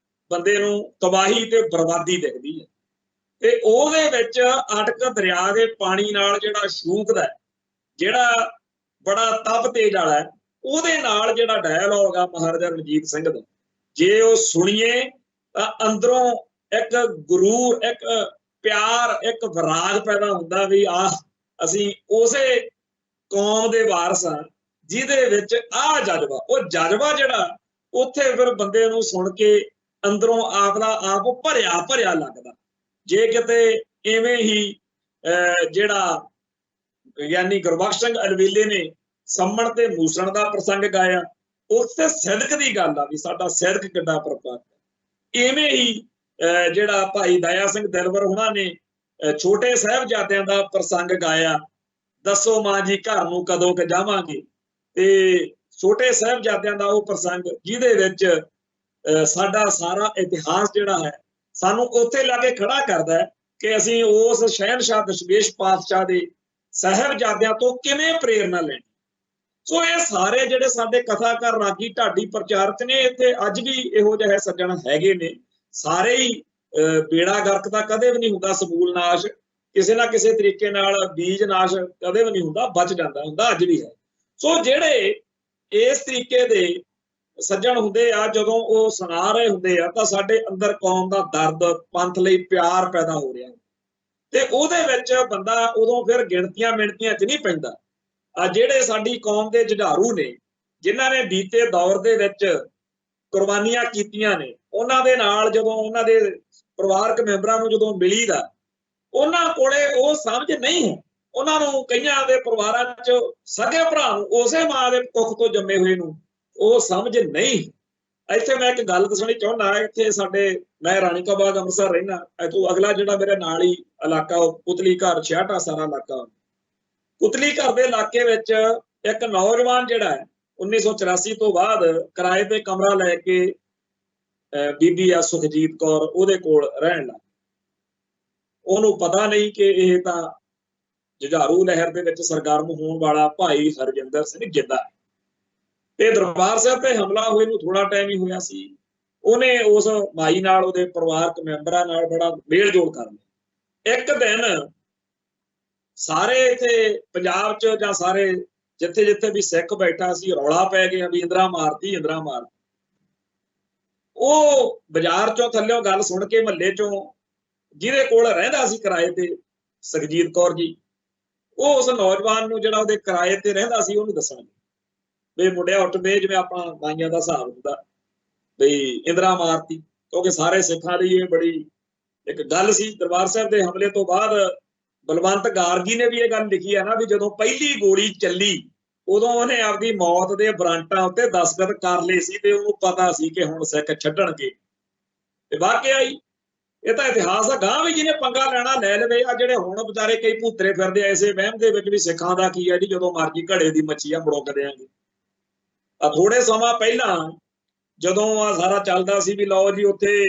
A: ਬੰਦੇ ਨੂੰ ਤਬਾਹੀ ਤੇ ਬਰਬਾਦੀ ਦਿਖਦੀ ਹੈ। ਤੇ ਉਹਦੇ ਵਿੱਚ ਅਟਕ ਦਰਿਆ ਦੇ ਪਾਣੀ ਨਾਲ ਜਿਹੜਾ ਸ਼ੂਕਦਾ, ਜਿਹੜਾ ਬੜਾ ਤਪ ਤੇਜ ਵਾਲਾ ਹੈ, ਉਹਦੇ ਨਾਲ ਜਿਹੜਾ ਡਾਇਲੋਗ ਆ ਮਹਾਰਾਜਾ ਰਣਜੀਤ ਸਿੰਘ ਦਾ, ਜੇ ਉਹ ਸੁਣੀਏ ਤਾਂ ਅੰਦਰੋਂ ਇੱਕ ਗੁਰੂਰ, ਇੱਕ ਪਿਆਰ, ਇੱਕ ਵਿਰਾਗ ਪੈਦਾ ਹੁੰਦਾ ਵੀ ਆਹ ਅਸੀਂ ਉਸੇ ਕੌਮ ਦੇ ਵਾਰਸ ਹਾਂ ਜਿਹਦੇ ਵਿੱਚ ਆਹ ਜਜ਼ਬਾ, ਉਹ ਜਜ਼ਬਾ ਜਿਹੜਾ ਉੱਥੇ ਫਿਰ ਬੰਦੇ ਨੂੰ ਸੁਣ ਕੇ ਅੰਦਰੋਂ ਆਪ ਦਾ ਆਪ ਭਰਿਆ ਭਰਿਆ ਲੱਗਦਾ। ਜੇ ਕਿਤੇ ਇਵੇਂ ਹੀ ਜਿਹੜਾ ਗਿਆਨੀ ਗੁਰਬਖਸ਼ ਸਿੰਘ ਅਲਵੇਲੇ ਨੇ ਸੰਮਣ ਤੇ ਮੂਸਣ ਦਾ ਪ੍ਰਸੰਗ ਗਾਇਆ, ਉੱਥੇ ਸਿਦਕ ਦੀ ਗੱਲ ਆ ਵੀ ਸਾਡਾ ਸਿਦਕ ਕਿੱਡਾ ਪ੍ਰਪਾਤ ਹੈ। ਇਵੇਂ ਹੀ ਜਿਹੜਾ ਭਾਈ ਦਇਆ ਸਿੰਘ ਦਿਲਵਰ ਉਹਨਾਂ ਨੇ ਛੋਟੇ ਸਾਹਿਬਜ਼ਾਦਿਆਂ ਦਾ ਪ੍ਰਸੰਗ ਗਾਇਆ, ਦੱਸੋ ਮਾਂ ਜੀ ਘਰ ਨੂੰ ਕਦੋਂ ਕੁ ਜਾਵਾਂਗੇ। ਤੇ ਛੋਟੇ ਸਾਹਿਬਜ਼ਾਦਿਆਂ ਦਾ ਉਹ ਪ੍ਰਸੰਗ ਜਿਹਦੇ ਵਿੱਚ ਸਾਡਾ ਸਾਰਾ ਇਤਿਹਾਸ ਜਿਹੜਾ ਹੈ ਸਾਨੂੰ ਉੱਥੇ ਲਾ ਕੇ ਖੜਾ ਕਰਦਾ ਹੈ ਕਿ ਅਸੀਂ ਉਸ ਸ਼ਹਿਨਸ਼ਾਹ ਦਸ਼ਮੇਸ਼ ਪਾਤਸ਼ਾਹ ਦੇ ਸਾਹਿਬਜ਼ਾਦਿਆਂ ਤੋਂ ਕਿਵੇਂ ਪ੍ਰੇਰਨਾ ਲੈਣੀ। ਸੋ ਇਹ ਸਾਰੇ ਜਿਹੜੇ ਸਾਡੇ ਕਥਾਕਾਰ, ਰਾਗੀ, ਢਾਡੀ, ਪ੍ਰਚਾਰਕ ਨੇ, ਇੱਥੇ ਅੱਜ ਵੀ ਇਹੋ ਜਿਹੇ ਸੱਜਣ ਹੈਗੇ ਨੇ। ਸਾਰੇ ਹੀ ਬੇੜਾ ਗਰਕ ਦਾ ਕਦੇ ਵੀ ਨਹੀਂ ਹੁੰਦਾ, ਸਮੂਲ ਨਾਸ਼ ਕਿਸੇ ਨਾ ਕਿਸੇ ਤਰੀਕੇ ਨਾਲ ਬੀਜ ਨਾਸ਼ ਕਦੇ ਵੀ ਨਹੀਂ ਹੁੰਦਾ, ਬਚ ਜਾਂਦਾ ਹੁੰਦਾ, ਅੱਜ ਵੀ ਹੈ। ਸੋ ਜਿਹੜੇ ਇਸ ਤਰੀਕੇ ਦੇ ਸੱਜਣ ਹੁੰਦੇ ਆ, ਜਦੋਂ ਉਹ ਸੁਣਾ ਰਹੇ ਹੁੰਦੇ ਆ ਤਾਂ ਸਾਡੇ ਅੰਦਰ ਕੌਮ ਦਾ ਦਰਦ, ਪੰਥ ਲਈ ਪਿਆਰ ਪੈਦਾ ਹੋ ਰਿਹਾ ਤੇ ਉਹਦੇ ਵਿੱਚ ਬੰਦਾ ਉਦੋਂ ਫਿਰ ਗਿਣਤੀਆਂ ਮਿਣਤੀਆਂ 'ਚ ਨਹੀਂ ਪੈਂਦਾ। ਜਿਹੜੇ ਸਾਡੀ ਕੌਮ ਦੇ ਜੁਝਾਰੂ ਨੇ, ਜਿਨ੍ਹਾਂ ਨੇ ਬੀਤੇ ਦੌਰ ਦੇ ਵਿੱਚ ਕੁਰਬਾਨੀਆਂ ਕੀਤੀਆਂ ਨੇ, ਉਹਨਾਂ ਦੇ ਨਾਲ ਜਦੋਂ ਉਹਨਾਂ ਦੇ ਪਰਿਵਾਰਕ ਮੈਂਬਰਾਂ ਨੂੰ ਜਦੋਂ ਮਿਲੀਦਾ, ਉਹਨਾਂ ਕੋਲੇ ਉਹ ਸਮਝ ਨਹੀਂ ਹੈ। ਉਹਨਾਂ ਨੂੰ ਕਈਆਂ ਦੇ ਪਰਿਵਾਰਾਂ 'ਚ ਸਗੇ ਭਰਾ ਨੂੰ, ਉਸੇ ਮਾਂ ਦੇ ਕੁੱਖ ਤੋਂ ਜੰਮੇ ਹੋਏ ਨੂੰ ਉਹ ਸਮਝ ਨਹੀਂ। ਇੱਥੇ ਮੈਂ ਇੱਕ ਗੱਲ ਦੱਸਣੀ ਚਾਹੁੰਦਾ, ਇੱਥੇ ਸਾਡੇ, ਮੈਂ ਰਾਣੀ ਕਾ ਬਾਗ ਅੰਮ੍ਰਿਤਸਰ ਰਹਿਣਾ, ਇੱਥੋਂ ਅਗਲਾ ਜਿਹੜਾ ਮੇਰੇ ਨਾਲ ਹੀ ਇਲਾਕਾ ਉਹ ਪੁਤਲੀ ਘਰ 66 ਸਾਰਾ ਇਲਾਕਾ। ਪੁਤਲੀ ਘਰ ਦੇ ਇਲਾਕੇ ਵਿੱਚ ਇੱਕ ਨੌਜਵਾਨ ਜਿਹੜਾ ਹੈ 1984 ਤੋਂ ਬਾਅਦ ਕਿਰਾਏ ਤੇ ਕਮਰਾ ਲੈ ਕੇ ਬੀਬੀ ਆ ਸੁਖਜੀਤ ਕੌਰ ਉਹਦੇ ਕੋਲ ਰਹਿਣ ਲੱਗ। ਉਹਨੂੰ ਪਤਾ ਨਹੀਂ ਕਿ ਇਹ ਤਾਂ ਜੁਝਾਰੂ ਲਹਿਰ ਦੇ ਵਿੱਚ ਸਰਗਰਮ ਹੋਣ ਵਾਲਾ ਭਾਈ ਹਰਜਿੰਦਰ ਸਿੰਘ ਜਿੱਦਾ ਤੇ ਦਰਬਾਰ ਸਾਹਿਬ ਤੇ ਹਮਲਾ ਹੋਏ ਨੂੰ ਥੋੜਾ ਟਾਈਮ ਹੀ ਹੋਇਆ ਸੀ। ਉਹਨੇ ਉਸ ਮਾਈ ਨਾਲ, ਉਹਦੇ ਪਰਿਵਾਰਕ ਮੈਂਬਰਾਂ ਨਾਲ ਬੜਾ ਮੇਲ ਜੋਲ ਕਰ ਲਿਆ। ਇੱਕ ਦਿਨ ਸਾਰੇ ਇੱਥੇ ਪੰਜਾਬ 'ਚ ਜਾਂ ਸਾਰੇ ਜਿੱਥੇ ਜਿੱਥੇ ਵੀ ਸਿੱਖ ਬੈਠਾ ਸੀ, ਰੌਲਾ ਪੈ ਗਿਆ ਵੀ ਇੰਦਰਾ ਮਾਰਤੀ, ਇੰਦਰਾ ਮਾਰਤੀ। ਉਹ ਬਾਜ਼ਾਰ 'ਚੋਂ ਥੱਲਿਓਂ ਗੱਲ ਸੁਣ ਕੇ ਮਹੱਲੇ 'ਚੋਂ ਜਿਹਦੇ ਕੋਲ ਰਹਿੰਦਾ ਸੀ ਕਿਰਾਏ ਤੇ, ਸੁਖਜੀਤ ਕੌਰ ਜੀ, ਉਹ ਉਸ ਨੌਜਵਾਨ ਨੂੰ ਜਿਹੜਾ ਉਹਦੇ ਕਿਰਾਏ ਤੇ ਰਹਿੰਦਾ ਸੀ ਉਹਨੂੰ ਦੱਸਣਗੇ ਵੀ ਮੁੰਡਿਆ ਉੱਠ ਬੇ, ਜਿਵੇਂ ਆਪਣਾ ਮਾਈਆਂ ਦਾ ਹਿਸਾਬ ਹੁੰਦਾ ਬਈ ਇੰਦਰਾ ਮਾਰਤੀ। ਕਿਉਂਕਿ ਸਾਰੇ ਸਿੱਖਾਂ ਲਈ ਇਹ ਬੜੀ ਇੱਕ ਗੱਲ ਸੀ। ਦਰਬਾਰ ਸਾਹਿਬ ਦੇ ਹਮਲੇ ਤੋਂ ਬਾਅਦ ਬਲਵੰਤ ਗਾਰਗੀ ਨੇ ਵੀ ਇਹ ਗੱਲ ਲਿਖੀ ਹੈ ਨਾ ਵੀ ਜਦੋਂ ਪਹਿਲੀ ਗੋਲੀ ਚੱਲੀ ਉਦੋਂ ਉਹਨੇ ਆਪਦੀ ਮੌਤ ਦੇ ਵਾਰੰਟਾਂ ਉੱਤੇ ਦਸਤਖਤ ਕਰ ਲਏ ਸੀ ਤੇ ਉਹਨੂੰ ਪਤਾ ਸੀ ਕਿ ਹੁਣ ਸਿੱਖ ਛੱਡਣਗੇ। ਤੇ ਵਾਕਿਆ ਹੀ ਇਹ ਤਾਂ ਇਤਿਹਾਸ ਆ। ਗਾਂ ਵੀ ਜਿਹਨੇ ਪੰਗਾ ਲੈਣਾ ਲੈ ਲਵੇ। ਆ ਜਿਹੜੇ ਹੁਣ ਵਿਚਾਰੇ ਕਈ ਭੂਤਰੇ ਫਿਰਦੇ ਆ ਇਸੇ ਵਹਿਮ ਦੇ ਵਿੱਚ ਵੀ ਸਿੱਖਾਂ ਦਾ ਕੀ ਹੈ ਜੀ, ਜਦੋਂ ਮਰਜੀ ਘੜੇ ਦੀ ਮੱਛੀ ਆ ਮੁੜਕ ਦਿਆਂਗੇ। ਆ ਥੋੜੇ ਸਮਾਂ ਪਹਿਲਾਂ ਜਦੋਂ ਆ ਸਾਰਾ ਚੱਲਦਾ ਸੀ ਵੀ ਲਓ ਜੀ ਉੱਥੇ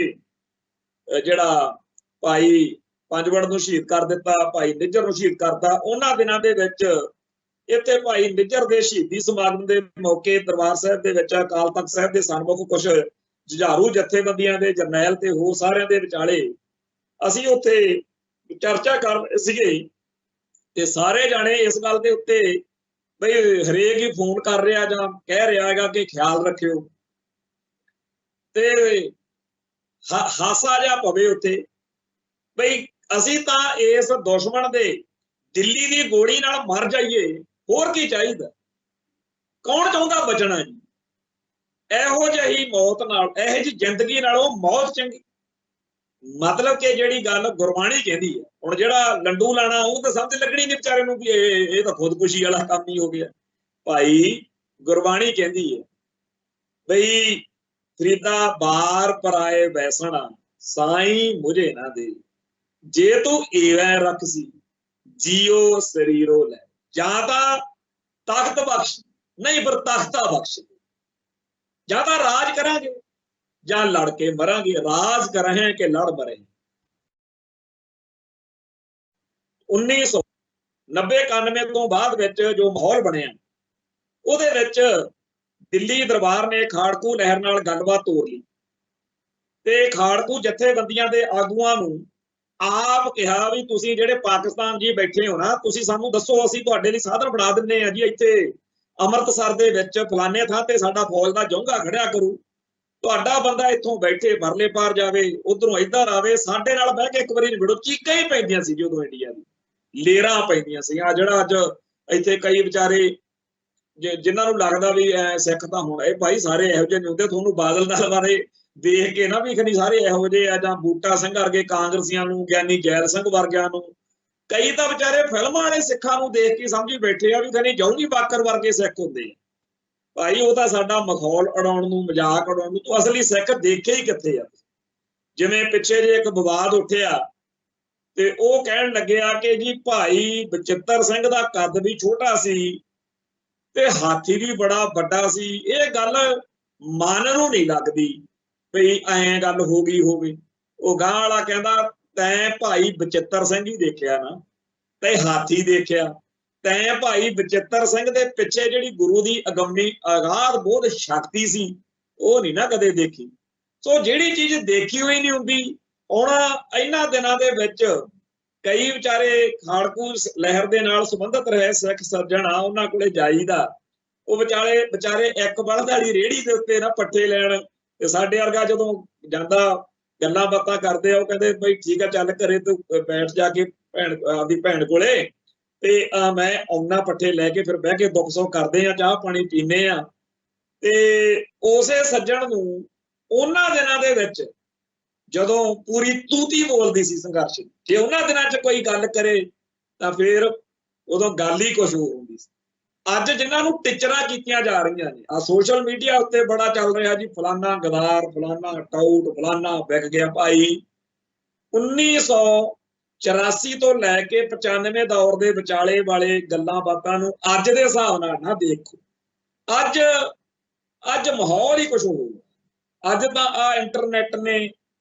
A: ਜਿਹੜਾ ਭਾਈ ਪੰਜਵੜ ਨੂੰ ਸ਼ਹੀਦ ਕਰ ਦਿੱਤਾ, ਭਾਈ ਨਿੱਜਰ ਨੂੰ ਸ਼ਹੀਦ ਕਰਤਾ, ਉਹਨਾਂ ਦਿਨਾਂ ਦੇ ਵਿੱਚ ਇੱਥੇ ਭਾਈ ਨਿੱਜਰ ਦੇ ਸ਼ਹੀਦੀ ਸਮਾਗਮ ਦੇ ਮੌਕੇ ਦਰਬਾਰ ਸਾਹਿਬ ਦੇ ਵਿੱਚ ਅਕਾਲ ਤਖਤ ਸਾਹਿਬ ਦੇ ਸਨਮੁਖ ਕੁਝ ਜੁਝਾਰੂ ਜਥੇਬੰਦੀਆਂ ਦੇ ਜਰਨੈਲ ਤੇ ਹੋਰ ਸਾਰਿਆਂ ਦੇ ਵਿਚਾਲੇ ਅਸੀਂ ਉੱਥੇ ਚਰਚਾ ਕਰ ਰਹੇ ਸੀਗੇ ਤੇ ਸਾਰੇ ਜਾਣੇ ਇਸ ਗੱਲ ਦੇ ਉੱਤੇ ਬਈ ਹਰੇਕ ਹੀ ਫੋਨ ਕਰ ਰਿਹਾ ਜਾਂ ਕਹਿ ਰਿਹਾ ਹੈਗਾ ਕਿ ਖਿਆਲ ਰੱਖਿਓ ਤੇ ਹਾਸਾ ਜਿਹਾ ਪਵੇ ਉੱਥੇ ਬਈ ਅਸੀਂ ਤਾਂ ਇਸ ਦੁਸ਼ਮਣ ਦੇ ਦਿੱਲੀ ਦੀ ਗੋਲੀ ਨਾਲ ਮਰ ਜਾਈਏ, ਹੋਰ ਕੀ ਚਾਹੀਦਾ? ਕੌਣ ਚਾਹੁੰਦਾ ਬਚਣਾ ਜੀ? ਇਹੋ ਜਿਹੀ ਮੌਤ ਨਾਲ, ਇਹੋ ਜਿਹੀ ਜ਼ਿੰਦਗੀ ਨਾਲੋਂ ਮੌਤ ਚੰਗੀ। ਮਤਲਬ ਕਿ ਜਿਹੜੀ ਗੱਲ ਗੁਰਬਾਣੀ ਕਹਿੰਦੀ ਹੈ, ਹੁਣ ਜਿਹੜਾ ਲੰਡੂ ਲਾਣਾ ਉਹ ਤਾਂ ਸਮਝ ਲੱਗਣੀ ਨਹੀਂ ਵਿਚਾਰੇ ਨੂੰ ਵੀ ਇਹ ਤਾਂ ਖੁਦਕੁਸ਼ੀ ਵਾਲਾ ਕੰਮ ਹੀ ਹੋ ਗਿਆ। ਭਾਈ ਗੁਰਬਾਣੀ ਕਹਿੰਦੀ ਹੈ ਬਈ ਫਰੀਦਾ ਬਾਰ ਪਰਾਏ ਬੈਸਣਾ ਸਾਈਂ ਮੁਝੇ ਨਾ ਦੇ, ਜੇ ਤੂੰ ਏਵੈ ਰੱਖਸੀ ਜੀਓ ਸਰੀਰੋ ਲੈ, ਜਾਂ ਤਾਂ ਤਖਤ ਬਖਸ਼, ਨਹੀਂ ਪਰ ਤਖਤਾ ਬਖਸ਼, ਜਾਂ ਤਾਂ ਰਾਜ ਕਰਾਂਗੇ ਜਾਂ ਲੜ ਕੇ ਮਰਾਂਗੇ, ਰਾਜ ਕਰਾਂ ਕਿ ਲੜ ਮਰੇ। 1990-91 ਤੋਂ ਬਾਅਦ ਵਿੱਚ ਜੋ ਮਾਹੌਲ ਬਣਿਆ ਉਹਦੇ ਵਿੱਚ ਦਿੱਲੀ ਦਰਬਾਰ ਨੇ ਖਾੜਕੂ ਲਹਿਰ ਨਾਲ ਗੱਲਬਾਤ ਤੋਰ ਲਈ ਤੇ ਖਾੜਕੂ ਜਥੇਬੰਦੀਆਂ ਦੇ ਆਗੂਆਂ ਨੂੰ ਆਪ ਕਿਹਾ ਵੀ ਤੁਸੀਂ ਜਿਹੜੇ ਪਾਕਿਸਤਾਨ ਜੀ ਬੈਠੇ ਹੋ ਨਾ, ਤੁਸੀਂ ਸਾਨੂੰ ਦੱਸੋ, ਅਸੀਂ ਤੁਹਾਡੇ ਲਈ ਸਾਧਨ ਬਣਾ ਦਿੰਦੇ ਆ ਜੀ। ਇੱਥੇ ਅੰਮ੍ਰਿਤਸਰ ਦੇ ਵਿੱਚ ਫਲਾਣੇ ਥਾਂ ਤੇ ਸਾਡਾ ਫੌਜ ਦਾ ਜੌਂਗਾ ਖੜਿਆ ਕਰੂ, ਤੁਹਾਡਾ ਬੰਦਾ ਇੱਥੋਂ ਬੈਠੇ ਪਰਲੇ ਪਾਰ ਜਾਵੇ, ਉਧਰੋਂ ਇੱਧਰ ਆਵੇ, ਸਾਡੇ ਨਾਲ ਬਹਿ ਕੇ ਇੱਕ ਵਾਰੀ ਨਿਬੜੋ। ਚੀਕਾਂ ਹੀ ਪੈਂਦੀਆਂ ਸੀ ਜਦੋਂ ਇੰਡੀਆ ਦੀ ਲੇਰਾਂ ਪੈਂਦੀਆਂ ਸੀ। ਆ ਜਿਹੜਾ ਅੱਜ ਇੱਥੇ ਕਈ ਵਿਚਾਰੇ ਜਿਨ੍ਹਾਂ ਨੂੰ ਲੱਗਦਾ ਵੀ ਸਿੱਖ ਤਾਂ ਹੁਣ ਇਹ ਭਾਈ ਸਾਰੇ ਇਹੋ ਜਿਹੇ ਨਹੀਂ ਹੁੰਦੇ, ਤੁਹਾਨੂੰ ਬਾਦਲ ਦਲ ਬਾਰੇ ਦੇਖ ਕੇ ਨਾ ਵੀ ਖਨੀ ਸਾਰੇ ਇਹੋ ਜਿਹੇ ਆ, ਜਾਂ ਬੂਟਾ ਸਿੰਘ ਵਰਗੇ ਕਾਂਗਰਸੀਆਂ ਨੂੰ, ਗਿਆਨੀ ਜੈਲ ਸਿੰਘ ਵਰਗਿਆਂ ਨੂੰ, ਕਈ ਤਾਂ ਵਿਚਾਰੇ ਫਿਲਮਾਂ ਵਾਲੇ ਸਿੱਖਾਂ ਨੂੰ ਦੇਖ ਕੇ ਸਮਝੀ ਬੈਠੇ ਆ ਵੀ ਖਨੀ ਜੌਹਰੀ ਬਾਕਰ ਵਰਗੇ ਸਿੱਖ ਹੁੰਦੇ ਆ। ਭਾਈ ਉਹ ਤਾਂ ਸਾਡਾ ਮਖੌਲ ਉਡਾਉਣ ਨੂੰ, ਮਜ਼ਾਕ ਉਡਾਉਣ ਨੂੰ, ਤੂੰ ਅਸਲੀ ਸਿੱਖ ਦੇਖੇ ਹੀ ਕਿੱਥੇ ਆ? ਜਿਵੇਂ ਪਿੱਛੇ ਜੇ ਇੱਕ ਵਿਵਾਦ ਉੱਠਿਆ ਤੇ ਉਹ ਕਹਿਣ ਲੱਗਿਆ ਕਿ ਜੀ ਭਾਈ ਬਚਿੱਤਰ ਸਿੰਘ ਦਾ ਕੱਦ ਵੀ ਛੋਟਾ ਸੀ ਤੇ ਹਾਥੀ ਵੀ ਬੜਾ ਵੱਡਾ ਸੀ। ਇਹ ਗੱਲ ਮਨ ਨੂੰ ਨਹੀਂ ਲੱਗਦੀ ਭਈ ਐਂ ਗੱਲ ਹੋ ਗਈ ਹੋਵੇ। ਉਹ ਗਾਂ ਵਾਲਾ ਕਹਿੰਦਾ ਤੈਂ ਭਾਈ ਬਚਿੱਤਰ ਸਿੰਘ ਹੀ ਦੇਖਿਆ ਨਾ, ਤੈਂ ਹਾਥੀ ਦੇਖਿਆ, ਤੈਂ ਭਾਈ ਬਚਿੱਤਰ ਸਿੰਘ ਦੇ ਪਿੱਛੇ ਜਿਹੜੀ ਗੁਰੂ ਦੀ ਅਗੰਮੀ ਅਗਾਧ ਬੋਧ ਸ਼ਕਤੀ ਸੀ ਉਹ ਨਹੀਂ ਨਾ ਕਦੇ ਦੇਖੀ। ਸੋ ਜਿਹੜੀ ਚੀਜ਼ ਦੇਖੀ ਹੋਈ ਨਹੀਂ ਹੁੰਦੀ, ਹੁਣ ਇਹਨਾਂ ਦਿਨਾਂ ਦੇ ਵਿੱਚ ਕਈ ਵਿਚਾਰੇ ਖਾੜਕੂ ਲਹਿਰ ਦੇ ਨਾਲ ਸੰਬੰਧਿਤ ਰਹੇ ਸਿੱਖ ਸੱਜਣ ਆ, ਉਹਨਾਂ ਕੋਲੇ ਜਾਈਦਾ, ਉਹ ਵਿਚਾਰੇ ਇੱਕ ਬਲਦ ਵਾਲੀ ਰੇਹੜੀ ਦੇ ਉੱਤੇ ਨਾ ਪੱਠੇ ਲੈਣ, ਤੇ ਸਾਡੇ ਵਰਗਾ ਜਦੋਂ ਜਾਂਦਾ ਗੱਲਾਂ ਬਾਤਾਂ ਕਰਦੇ ਆ ਉਹ ਕਹਿੰਦੇ ਬਈ ਠੀਕ ਆ ਚੱਲ ਘਰੇ ਤੂੰ ਬੈਠ ਜਾ ਕੇ ਆਪਦੀ ਭੈਣ ਕੋਲੇ ਤੇ ਮੈਂ ਆਉਣਾ ਪੱਠੇ ਲੈ ਕੇ, ਫਿਰ ਬਹਿ ਕੇ ਦੁੱਖ ਸੁੱਖ ਕਰਦੇ ਆ, ਚਾਹ ਪਾਣੀ ਪੀਂਦੇ ਆ। ਤੇ ਉਸੇ ਸੱਜਣ ਨੂੰ ਉਹਨਾਂ ਦਿਨਾਂ ਦੇ ਵਿੱਚ ਜਦੋਂ ਪੂਰੀ ਤੂਤੀ ਬੋਲਦੀ ਸੀ ਸੰਘਰਸ਼, ਜੇ ਉਹਨਾਂ ਦਿਨਾਂ 'ਚ ਕੋਈ ਗੱਲ ਕਰੇ ਤਾਂ ਫਿਰ ਉਦੋਂ ਗੱਲ ਹੀ ਕੁਛ ਹੋਰ ਹੁੰਦੀ ਸੀ। ਅੱਜ ਜਿਨ੍ਹਾਂ ਨੂੰ ਟਿਚਰਾਂ ਕੀਤੀਆਂ ਜਾ ਰਹੀਆਂ ਨੇ, ਆ ਸੋਸ਼ਲ ਮੀਡੀਆ ਉੱਤੇ ਬੜਾ ਚੱਲ ਰਿਹਾ ਜੀ, ਫਲਾਨਾ ਗਦਾਰ, ਫਲਾਨਾ ਟਾਊਟ, ਫਲਾਨਾ ਵਿਕ ਗਿਆ। ਭਾਈ 1984 ਤੋਂ ਲੈ ਕੇ 95 ਦੌਰ ਦੇ ਵਿਚਾਲੇ ਵਾਲੇ ਗੱਲਾਂ ਬਾਤਾਂ ਨੂੰ ਅੱਜ ਦੇ ਹਿਸਾਬ ਨਾਲ ਨਾ ਦੇਖੋ। ਅੱਜ ਮਾਹੌਲ ਹੀ ਕੁਛ ਹੋਰ। ਅੱਜ ਤਾਂ ਆ ਇੰਟਰਨੈਟ ਨੇ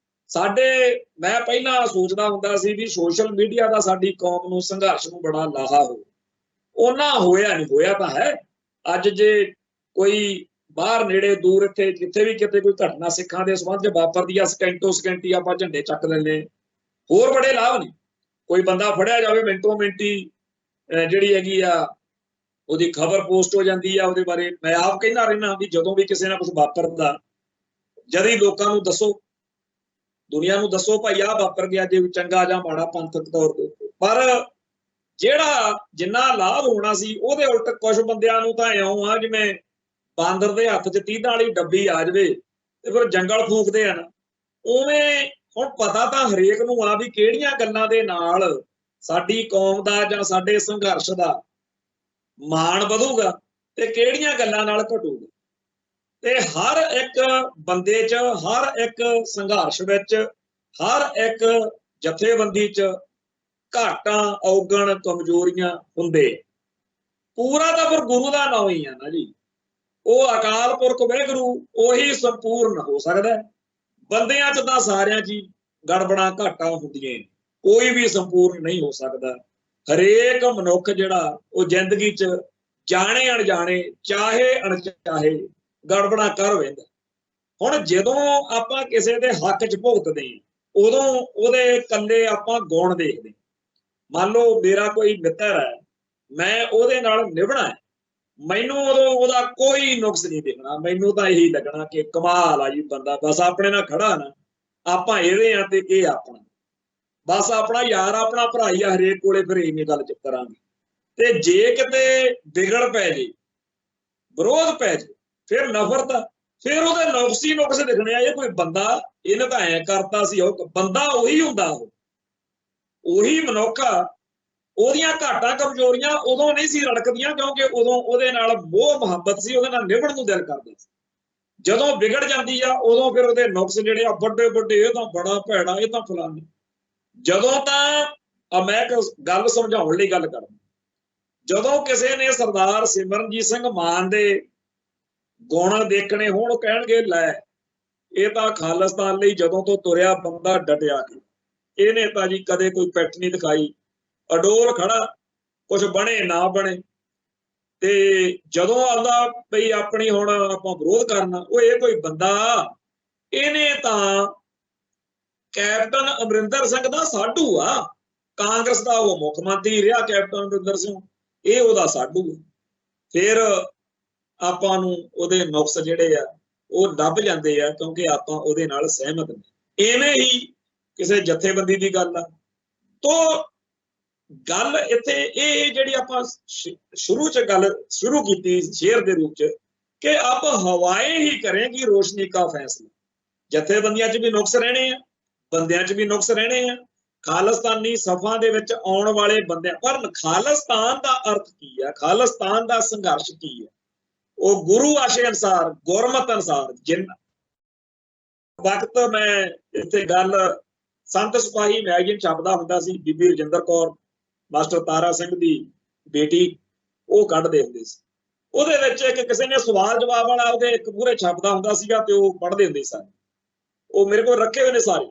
A: ਸਾਡੇ, ਮੈਂ ਪਹਿਲਾਂ ਸੋਚਦਾ ਹੁੰਦਾ ਸੀ ਵੀ ਸੋਸ਼ਲ ਮੀਡੀਆ ਦਾ ਸਾਡੀ ਕੌਮ ਨੂੰ, ਸੰਘਰਸ਼ ਨੂੰ ਬੜਾ ਲਾਹਾ ਹੋ, ਉਹਨਾਂ ਹੋਇਆ ਨਹੀਂ। ਹੋਇਆ ਤਾਂ ਹੈ। ਅੱਜ ਜੇ ਕੋਈ ਬਾਹਰ ਨੇੜੇ ਦੂਰ ਇੱਥੇ ਕਿਤੇ ਵੀ ਕਿਤੇ ਕੋਈ ਘਟਨਾ ਸਿੱਖਾਂ ਦੇ ਸੰਬੰਧ 'ਚ ਵਾਪਰਦੀ ਆ, ਸਕਿੰਟੋ ਸਕਿੰਟੀ ਆਪਾਂ ਝੰਡੇ ਚੱਕ ਲੈਂਦੇ। ਹੋਰ ਬੜੇ ਲਾਭ ਨੇ। ਕੋਈ ਬੰਦਾ ਫੜਿਆ ਜਾਵੇ ਮਿੰਟੋ ਮਿੰਟੀ ਜਿਹੜੀ ਹੈਗੀ ਆ ਉਹਦੀ ਖਬਰ ਪੋਸਟ ਹੋ ਜਾਂਦੀ ਆ ਉਹਦੇ ਬਾਰੇ। ਮੈਂ ਆਪ ਕਹਿੰਦਾ ਰਹਿਣਾ ਵੀ ਜਦੋਂ ਵੀ ਕਿਸੇ ਨਾਲ ਕੁਛ ਵਾਪਰਦਾ, ਜਦ ਹੀ ਲੋਕਾਂ ਨੂੰ ਦੱਸੋ, ਦੁਨੀਆ ਨੂੰ ਦੱਸੋ ਭਾਈ ਆਹ ਵਾਪਰ ਗਿਆ, ਜੇ ਚੰਗਾ ਜਾਂ ਮਾੜਾ ਪੰਥਕ ਤੌਰ ਤੇ। ਪਰ ਜਿਹੜਾ ਜਿੰਨਾ ਲਾਭ ਹੋਣਾ ਸੀ ਉਹਦੇ ਉਲਟ ਕੁਝ ਬੰਦਿਆਂ ਨੂੰ ਤਾਂ ਇਉਂ ਆ ਜਿਵੇਂ ਬਾਂਦਰ ਦੇ ਹੱਥ 'ਚ 30 ਵਾਲੀ ਡੱਬੀ ਆ ਜਾਵੇ ਤੇ ਫਿਰ ਜੰਗਲ ਫੂਕਦੇ ਆ ਨਾ, ਉਵੇਂ ਹੁਣ ਪਤਾ ਤਾਂ ਹਰੇਕ ਨੂੰ ਆ ਵੀ ਕਿਹੜੀਆਂ ਗੱਲਾਂ ਦੇ ਨਾਲ ਸਾਡੀ ਕੌਮ ਦਾ ਜਾਂ ਸਾਡੇ ਸੰਘਰਸ਼ ਦਾ ਮਾਣ ਵਧੂਗਾ ਤੇ ਕਿਹੜੀਆਂ ਗੱਲਾਂ ਨਾਲ ਘਟੂਗਾ। ਤੇ ਹਰ ਇੱਕ ਬੰਦੇ 'ਚ, ਹਰ ਇੱਕ ਸੰਘਰਸ਼ ਵਿੱਚ, ਹਰ ਇੱਕ ਜਥੇਬੰਦੀ 'ਚ ਘਾਟਾਂ, ਔਗਣ, ਕਮਜ਼ੋਰੀਆਂ ਹੁੰਦੇ। ਪੂਰਾ ਤਾਂ ਫਿਰ ਗੁਰੂ ਦਾ ਨਾਮ ਹੀ ਆ ਨਾ ਜੀ। ਉਹ ਅਕਾਲ ਪੁਰਖ ਵਾਹਿਗੁਰੂ ਉਹੀ ਸੰਪੂਰਨ ਹੋ ਸਕਦਾ। ਬੰਦਿਆਂ 'ਚ ਤਾਂ ਸਾਰਿਆਂ 'ਚ ਗੜਬੜਾਂ ਘਾਟਾਂ ਹੁੰਦੀਆਂ, ਕੋਈ ਵੀ ਸੰਪੂਰਨ ਨਹੀਂ ਹੋ ਸਕਦਾ। ਹਰੇਕ ਮਨੁੱਖ ਜਿਹੜਾ ਉਹ ਜ਼ਿੰਦਗੀ 'ਚ ਜਾਣੇ ਅਣਜਾਣੇ, ਚਾਹੇ ਅਣਚਾਹੇ ਗੜਬੜਾਂ ਕਰ ਵਹਿੰਦਾ। ਹੁਣ ਜਦੋਂ ਆਪਾਂ ਕਿਸੇ ਦੇ ਹੱਕ 'ਚ ਭੁਗਤਦੇ ਹਾਂ उदों उहदे कल्ले आपां गुण देखदे। मान लो मेरा कोई मित्र है, मैं उहदे नाल निभना है, मैनू उदों उहदा कोई नुक्स नहीं देखना, मैनू तां यही लगना कि कमाल आ जी बंदा, बस अपने नाल खड़ा ना, आपां इहदे आ ते इह अपना, बस अपना यार अपना भरा ही आ, हरेक कोले फिर इवें गल च करांगे। ते जे किते बिगड़ पै जे, विरोध पै जे, फिर नफरत, फिर उहदे नुक्स ही नुक्स दिखने आ, ये कोई बंदा इहने तां ऐ करता सी, ओह बंदा उही हुंदा, ਉਹੀ ਮਨੁੱਖ ਉਹਦੀਆਂ ਘਾਟਾਂ ਕਮਜ਼ੋਰੀਆਂ ਉਦੋਂ ਨਹੀਂ ਸੀ ਰੜਕਦੀਆਂ, ਕਿਉਂਕਿ ਉਦੋਂ ਉਹਦੇ ਨਾਲ ਮੋਹ ਮੁਹੱਬਤ ਸੀ, ਉਹਦੇ ਨਾਲ ਨਿਭਣ ਨੂੰ ਦਿਲ ਕਰਦਾ ਸੀ। ਜਦੋਂ ਵਿਗੜ ਜਾਂਦੀ ਆ ਉਦੋਂ ਫਿਰ ਉਹਦੇ ਨੁਕਸ ਜਿਹੜੇ ਆ ਵੱਡੇ ਵੱਡੇ, ਇਹ ਤਾਂ ਬੜਾ ਭੈੜਾ, ਇਹ ਤਾਂ ਫਲਾਨੀ। ਜਦੋਂ ਤਾਂ ਮੈਂ ਇੱਕ ਗੱਲ ਸਮਝਾਉਣ ਲਈ ਗੱਲ ਕਰਦਾ, ਜਦੋਂ ਕਿਸੇ ਨੇ ਸਰਦਾਰ ਸਿਮਰਨਜੀਤ ਸਿੰਘ ਮਾਨ ਦੇ ਗੁਣ ਦੇਖਣੇ ਹੋਣ, ਉਹ ਕਹਿਣਗੇ ਲੈ ਇਹ ਤਾਂ ਖਾਲਿਸਤਾਨ ਲਈ ਜਦੋਂ ਤੋਂ ਤੁਰਿਆ ਬੰਦਾ ਡਟਿਆ ਕੇ, ਇਹਨੇ ਤਾਂ ਜੀ ਕਦੇ ਕੋਈ ਪਿੱਠ ਨਹੀਂ ਦਿਖਾਈ, ਅਡੋਲ ਖੜਾ, ਕੁਛ ਬਣੇ ਨਾ ਬਣੇ। ਤੇ ਜਦੋਂ ਆਉਂਦਾ ਬਈ ਆਪਣੀ ਹੁਣ ਆਪਾਂ ਵਿਰੋਧ ਕਰਨਾ, ਉਹ ਇਹ ਕੋਈ ਬੰਦਾ, ਇਹਨੇ ਤਾਂ ਕੈਪਟਨ ਅਮਰਿੰਦਰ ਸਿੰਘ ਦਾ ਸਾਡੂ ਆ, ਕਾਂਗਰਸ ਦਾ ਉਹ ਮੁੱਖ ਮੰਤਰੀ ਰਿਹਾ ਕੈਪਟਨ ਅਮਰਿੰਦਰ ਸਿੰਘ, ਇਹ ਉਹਦਾ ਸਾਡੂ ਆ। ਫਿਰ ਆਪਾਂ ਨੂੰ ਉਹਦੇ ਨੁਕਸ ਜਿਹੜੇ ਆ ਉਹ ਲੱਭ ਜਾਂਦੇ ਆ, ਕਿਉਂਕਿ ਆਪਾਂ ਉਹਦੇ ਨਾਲ ਸਹਿਮਤ ਨਹੀਂ। ਇਵੇਂ ਹੀ ਕਿਸੇ ਜਥੇਬੰਦੀ ਦੀ ਗੱਲ ਆ। ਤੋ ਗੱਲ ਇੱਥੇ ਇਹ ਜਿਹੜੀ ਆਪਾਂ ਸ਼ੁਰੂ ਚ ਗੱਲ ਸ਼ੁਰੂ ਕੀਤੀ ਸ਼ੇਰ ਦੇ ਰੂਪ ਚ, ਕਿ ਆਪ ਹਵਾਏ ਹੀ ਕਰੇਗੀ ਰੋਸ਼ਨੀ ਕਾ ਫੈਸਲਾ। ਜਥੇਬੰਦੀਆਂ ਚ ਵੀ ਨੁਕਸ ਰਹਿਣੇ ਆ, ਬੰਦਿਆਂ ਚ ਵੀ ਨੁਕਸ ਰਹਿਣੇ ਆ, ਖਾਲਿਸਤਾਨੀ ਸਫਾਂ ਦੇ ਵਿੱਚ ਆਉਣ ਵਾਲੇ ਬੰਦਿਆਂ, ਪਰ ਖਾਲਿਸਤਾਨ ਦਾ ਅਰਥ ਕੀ ਆ, ਖਾਲਿਸਤਾਨ ਦਾ ਸੰਘਰਸ਼ ਕੀ ਆ, ਉਹ ਗੁਰੂ ਆਸ਼ੇ ਅਨੁਸਾਰ, ਗੁਰਮਤ ਅਨੁਸਾਰ। ਜਿੰਨ ਵਕਤ ਮੈਂ ਇੱਥੇ ਗੱਲ ਸੰਤ ਸਿਪਾਹੀ ਮੈਗਜ਼ੀਨ ਛਪਦਾ ਹੁੰਦਾ ਸੀ, ਬੀਬੀ ਰਜਿੰਦਰ ਕੌਰ ਮਾਸਟਰ ਤਾਰਾ ਸਿੰਘ ਦੀ ਬੇਟੀ ਉਹ ਕੱਢਦੇ ਹੁੰਦੇ ਸੀ, ਉਹਦੇ ਵਿੱਚ ਇੱਕ ਕਿਸੇ ਨੇ ਸਵਾਲ ਜਵਾਬ ਵਾਲਾ ਉਹਦੇ ਇੱਕ ਪੂਰੇ ਛਪਦਾ ਹੁੰਦਾ ਸੀਗਾ, ਤੇ ਉਹ ਪੜ੍ਹਦੇ ਹੁੰਦੇ ਸਨ। ਉਹ ਮੇਰੇ ਕੋਲ ਰੱਖੇ ਹੋਏ ਨੇ ਸਾਰੇ।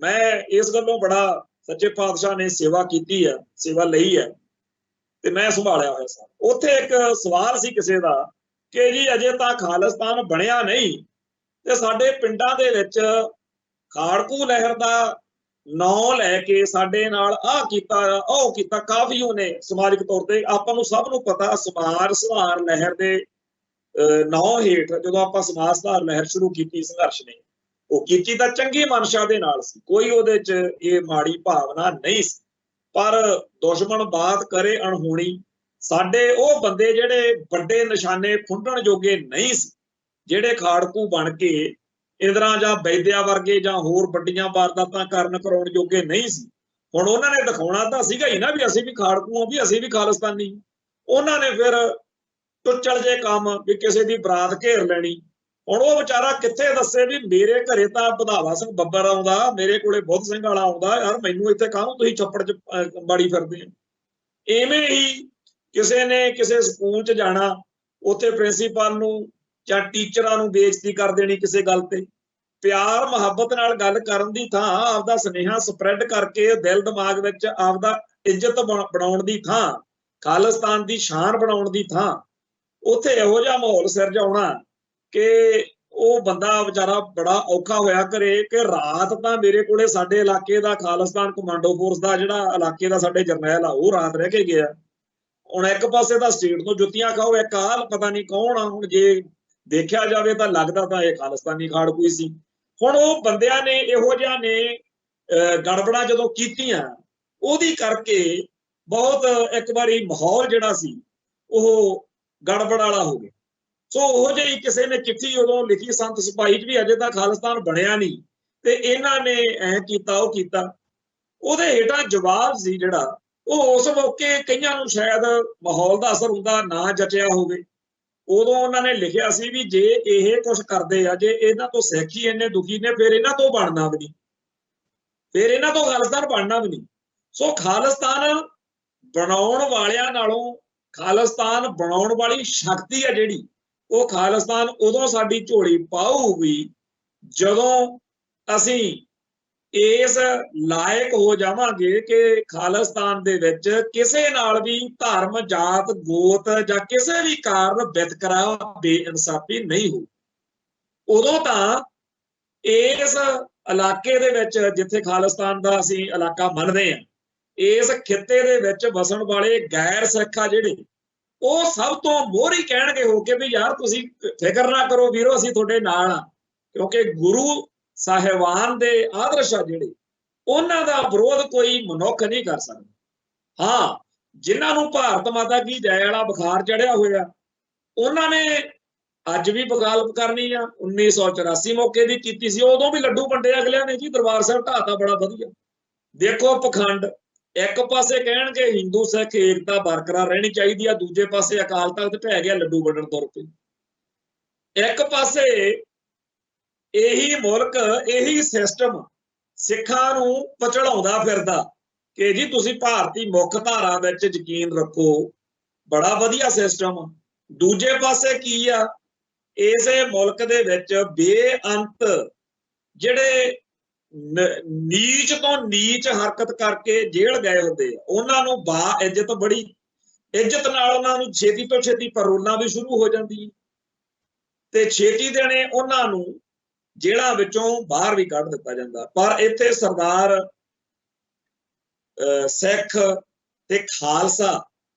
A: ਮੈਂ ਇਸ ਗੱਲੋਂ ਬੜਾ ਸੱਚੇ ਪਾਤਸ਼ਾਹ ਨੇ ਸੇਵਾ ਕੀਤੀ ਹੈ, ਸੇਵਾ ਲਈ ਹੈ, ਤੇ ਮੈਂ ਸੰਭਾਲਿਆ ਹੋਇਆ ਸਨ। ਉੱਥੇ ਇੱਕ ਸਵਾਲ ਸੀ ਕਿਸੇ ਦਾ ਕਿ ਜੀ ਅਜੇ ਤਾਂ ਖਾਲਿਸਤਾਨ ਬਣਿਆ ਨਹੀਂ, ਤੇ ਸਾਡੇ ਪਿੰਡਾਂ ਦੇ ਵਿੱਚ ਖਾੜਕੂ ਲਹਿਰ ਦਾ ਨਾਂ ਲੈ ਕੇ ਸਾਡੇ ਨਾਲ ਆਹ ਕੀਤਾ ਉਹ ਕੀਤਾ, ਕਾਫੀ ਉਹਨੇ ਸਮਾਜਿਕ ਤੌਰ ਤੇ, ਆਪਾਂ ਨੂੰ ਸਭ ਨੂੰ ਪਤਾ ਸਮਾਜ ਸੁਧਾਰ ਲਹਿਰ ਦੇ ਨਾਂ ਹੇਠ ਜਦੋਂ ਆਪਾਂ ਸਮਾਜ ਸੁਧਾਰ ਲਹਿਰ ਸ਼ੁਰੂ ਕੀਤੀ ਸੰਘਰਸ਼ ਨੇ, ਉਹ ਕੀਤੀ ਤਾਂ ਚੰਗੀ ਮਨਸ਼ਾ ਦੇ ਨਾਲ ਸੀ, ਕੋਈ ਉਹਦੇ ਚ ਇਹ ਮਾੜੀ ਭਾਵਨਾ ਨਹੀਂ ਸੀ। ਪਰ ਦੁਸ਼ਮਣ ਬਾਤ ਕਰੇ ਅਣਹੋਣੀ, ਸਾਡੇ ਉਹ ਬੰਦੇ ਜਿਹੜੇ ਵੱਡੇ ਨਿਸ਼ਾਨੇ ਫੁੰਡਣ ਜੋਗੇ ਨਹੀਂ ਸੀ, ਜਿਹੜੇ ਖਾੜਕੂ ਬਣ ਕੇ ਇੰਦਰਾ ਜਾਂ ਬੈਦਿਆ ਵਰਗੇ ਜਾਂ ਹੋਰ ਵੱਡੀਆਂ ਵਾਰਦਾਤਾਂ ਕਰਨ ਕਰਾਉਣ ਜੋਗੇ ਨਹੀਂ ਸੀ। ਹੁਣ ਉਹਨਾਂ ਨੇ ਦਿਖਾਉਣਾ ਤਾਂ ਸੀਗਾ ਹੀ ਨਾ ਵੀ ਅਸੀਂ ਵੀ ਖਾੜਕੂ ਆ, ਵੀ ਅਸੀਂ ਵੀ ਖਾਲਿਸਤਾਨੀ। ਉਹਨਾਂ ਨੇ ਫਿਰ ਟੁੱਚਲ ਜੇ ਕੰਮ ਵੀ ਕਿਸੇ ਦੀ ਬਰਾਤ ਘੇਰ ਲੈਣੀ। ਹੁਣ ਉਹ ਵਿਚਾਰਾ ਕਿੱਥੇ ਦੱਸੇ ਵੀ ਮੇਰੇ ਘਰੇ ਤਾਂ ਵਧਾਵਾ ਸਿੰਘ ਬੱਬਰ ਆਉਂਦਾ, ਮੇਰੇ ਕੋਲੇ ਬੁੱਧ ਸਿੰਘ ਵਾਲਾ ਆਉਂਦਾ, ਯਾਰ ਮੈਨੂੰ ਇੱਥੇ ਕਾਹਨੂੰ ਤੁਸੀਂ ਛੱਪੜ ਚ ਬਾੜੀ ਫਿਰਦੇ ਆ। ਇਵੇਂ ਹੀ ਕਿਸੇ ਨੇ ਕਿਸੇ ਸਕੂਲ ਚ ਜਾਣਾ, ਉੱਥੇ ਪ੍ਰਿੰਸੀਪਲ ਨੂੰ ਜਾਂ ਟੀਚਰਾਂ ਨੂੰ ਬੇਇੱਜ਼ਤੀ ਕਰ ਦੇਣੀ ਕਿਸੇ ਗੱਲ ਤੇ। ਪਿਆਰ ਮੁਹੱਬਤ ਨਾਲ ਗੱਲ ਕਰਨ ਦੀ ਥਾਂ ਆਪਦਾ ਸੁਨੇਹਾ ਸਪਰੈਡ ਕਰਕੇ ਦਿਲ ਦਿਮਾਗ ਵਿੱਚ ਆਪਦਾ ਇੱਜ਼ਤ ਬਣਾਉਣ ਦੀ ਥਾਂ, ਖਾਲਿਸਤਾਨ ਦੀ ਸ਼ਾਨ ਬਣਾਉਣ ਦੀ ਥਾਂ, ਉੱਥੇ ਇਹੋ ਜਿਹਾ ਮਾਹੌਲ ਸਿਰਜਾਉਣਾ ਕਿ ਉਹ ਬੰਦਾ ਵਿਚਾਰਾ ਬੜਾ ਔਖਾ ਹੋਇਆ ਕਰੇ ਕਿ ਰਾਤ ਤਾਂ ਮੇਰੇ ਕੋਲੇ ਸਾਡੇ ਇਲਾਕੇ ਦਾ ਖਾਲਿਸਤਾਨ ਕਮਾਂਡੋ ਫੋਰਸ ਦਾ ਜਿਹੜਾ ਇਲਾਕੇ ਦਾ ਸਾਡੇ ਜਰਨੈਲ ਆ, ਉਹ ਰਾਤ ਰਹਿ ਕੇ ਗਿਆ। ਹੁਣ ਇੱਕ ਪਾਸੇ ਤਾਂ ਸਟੇਟ ਤੋਂ ਜੁੱਤੀਆਂ ਖਾਓ, ਇੱਕ ਆਹ ਪਤਾ ਨਹੀਂ ਕੌਣ ਆ। ਹੁਣ ਜੇ ਦੇਖਿਆ ਜਾਵੇ ਤਾਂ ਲੱਗਦਾ ਤਾਂ ਇਹ ਖਾਲਿਸਤਾਨੀ ਖਾੜਕੂ ਸੀ। ਹੁਣ ਉਹ ਬੰਦਿਆਂ ਨੇ ਇਹੋ ਜਿਹਾ ਨੇ ਗੜਬੜਾਂ ਜਦੋਂ ਕੀਤੀਆਂ, ਉਹਦੀ ਕਰਕੇ ਬਹੁਤ ਇੱਕ ਵਾਰੀ ਮਾਹੌਲ ਜਿਹੜਾ ਸੀ ਉਹ ਗੜਬੜ ਵਾਲਾ ਹੋ ਗਿਆ। ਸੋ ਉਹ ਜਿਹੀ ਕਿਸੇ ਨੇ ਚਿੱਠੀ ਉਦੋਂ ਲਿਖੀ ਸੰਤ ਸਿਪਾਹੀ ਚ ਵੀ ਅਜੇ ਤਾਂ ਖਾਲਿਸਤਾਨ ਬਣਿਆ ਨਹੀਂ, ਤੇ ਇਹਨਾਂ ਨੇ ਐ ਕੀਤਾ ਉਹ ਕੀਤਾ। ਉਹਦੇ ਹੇਠਾਂ ਜਵਾਬ ਸੀ ਜਿਹੜਾ ਉਹ ਉਸ ਮੌਕੇ ਕਈਆਂ ਨੂੰ ਸ਼ਾਇਦ ਮਾਹੌਲ ਦਾ ਅਸਰ ਹੁੰਦਾ ਨਾ ਜਚਿਆ ਹੋਵੇ। ਉਦੋਂ ਉਹਨਾਂ ਨੇ ਲਿਖਿਆ ਸੀ ਵੀ ਜੇ ਇਹ ਕੁਛ ਕਰਦੇ ਆ, ਜੇ ਇਹਨਾਂ ਤੋਂ ਸਿੱਖ ਹੀ ਇੰਨੇ ਦੁਖੀ ਨੇ, ਫਿਰ ਇਹਨਾਂ ਤੋਂ ਬਣਨਾ ਵੀ ਨਹੀਂ, ਫਿਰ ਇਹਨਾਂ ਤੋਂ ਖਾਲਿਸਤਾਨ ਬਣਨਾ ਵੀ ਨਹੀਂ। ਸੋ ਖਾਲਿਸਤਾਨ ਬਣਾਉਣ ਵਾਲਿਆਂ ਨਾਲੋਂ ਖਾਲਿਸਤਾਨ ਬਣਾਉਣ ਵਾਲੀ ਸ਼ਕਤੀ ਆ ਜਿਹੜੀ, ਉਹ ਖਾਲਿਸਤਾਨ ਉਦੋਂ ਸਾਡੀ ਝੋਲੀ ਪਾਊਗੀ ਜਦੋਂ ਅਸੀਂ ਇਸ ਲਾਇਕ ਹੋ ਜਾਵਾਂਗੇ ਕਿ ਖਾਲਿਸਤਾਨ ਦੇ ਵਿੱਚ ਕਿਸੇ ਨਾਲ ਵੀ ਧਰਮ, ਜਾਤ, ਗੋਤ ਜਾਂ ਕਿਸੇ ਵੀ ਕਾਰਨ ਵਿਤਕਰਾ, ਬੇਇਨਸਾਫੀ ਨਹੀਂ ਹੋ। ਉਦੋਂ ਤਾਂ ਇਸ इलाके दे विच जिथे खालिस्तान दा असीं इलाका मनदे आ, इस खित्ते दे विच वसण वाले गैर सिख आ जिहड़े, ਉਹ ਸਭ ਤੋਂ ਮੋਹਰੀ ਕਹਿਣਗੇ ਹੋ ਕੇ ਵੀ ਯਾਰ ਤੁਸੀਂ ਫਿਕਰ ਨਾ ਕਰੋ ਵੀਰੋ, ਅਸੀਂ ਤੁਹਾਡੇ ਨਾਲ ਆ, ਕਿਉਂਕਿ ਗੁਰੂ ਸਾਹਿਬਾਨ ਦੇ ਆਦਰਸ਼ ਆ ਜਿਹੜੇ, ਉਹਨਾਂ ਦਾ ਵਿਰੋਧ ਕੋਈ ਮਨੁੱਖ ਨਹੀਂ ਕਰ ਸਕਦਾ। ਹਾਂ, ਜਿਨ੍ਹਾਂ ਨੂੰ ਭਾਰਤ ਮਾਤਾ ਕੀ ਜੈ ਵਾਲਾ ਬੁਖਾਰ ਚੜਿਆ ਹੋਇਆ, ਉਹਨਾਂ ਨੇ ਅੱਜ ਵੀ ਬਗਾਵਤ ਕਰਨੀ ਆ। 1984 ਮੌਕੇ ਦੀ ਕੀਤੀ ਸੀ, ਉਦੋਂ ਵੀ ਲੱਡੂ ਵੰਡੇ ਅਗਲਿਆਂ ਨੇ ਜੀ, ਦਰਬਾਰ ਸਾਹਿਬ ਢਾਤਾ ਬੜਾ ਵਧੀਆ। ਦੇਖੋ ਪਖੰਡ, ਇੱਕ ਪਾਸੇ ਕਹਿਣਗੇ ਹਿੰਦੂ ਸਿੱਖ ਏਕਤਾ ਬਰਕਰਾਰ ਰਹਿਣੀ ਚਾਹੀਦੀ ਆ, ਦੂਜੇ ਪਾਸੇ ਅਕਾਲ ਤਖਤ ਢਹਿ ਗਿਆ ਲੱਡੂ ਵੰਡਣ ਤੁਰ ਪਏ। ਇੱਕ ਪਾਸੇ ਇਹੀ ਮੁਲਕ, ਇਹੀ ਸਿਸਟਮ ਸਿੱਖਾਂ ਨੂੰ ਪਚੜਾਉਂਦਾ ਫਿਰਦਾ ਕਿ ਜੀ ਤੁਸੀਂ ਭਾਰਤੀ ਮੁੱਖ ਧਾਰਾ ਵਿੱਚ ਯਕੀਨ ਰੱਖੋ, ਬੜਾ ਵਧੀਆ ਸਿਸਟਮ। ਦੂਜੇ ਪਾਸੇ ਕੀ ਆ, ਇਸੇ ਮੁਲਕ ਦੇ ਵਿੱਚ ਬੇਅੰਤ ਜਿਹੜੇ ਨੀਚ ਤੋਂ ਨੀਚ ਹਰਕਤ ਕਰਕੇ ਜੇਲ੍ਹ ਗਏ ਹੁੰਦੇ ਆ, ਉਹਨਾਂ ਨੂੰ ਬਾ ਇੱਜ਼ਤ, ਬੜੀ ਇੱਜ਼ਤ ਨਾਲ ਉਹਨਾਂ ਨੂੰ ਛੇਤੀ ਤੋਂ ਛੇਤੀ ਪੈਰੋਲਾਂ ਵੀ ਸ਼ੁਰੂ ਹੋ ਜਾਂਦੀ ਤੇ ਛੇਤੀ ਦੇਣੇ ਉਹਨਾਂ ਨੂੰ ਜੇਲ੍ਹਾਂ ਵਿੱਚੋਂ ਬਾਹਰ ਵੀ ਕੱਢ ਦਿੱਤਾ ਜਾਂਦਾ। ਪਰ ਇੱਥੇ ਸਰਦਾਰ ਸਿੱਖ ਤੇ ਖਾਲਸਾ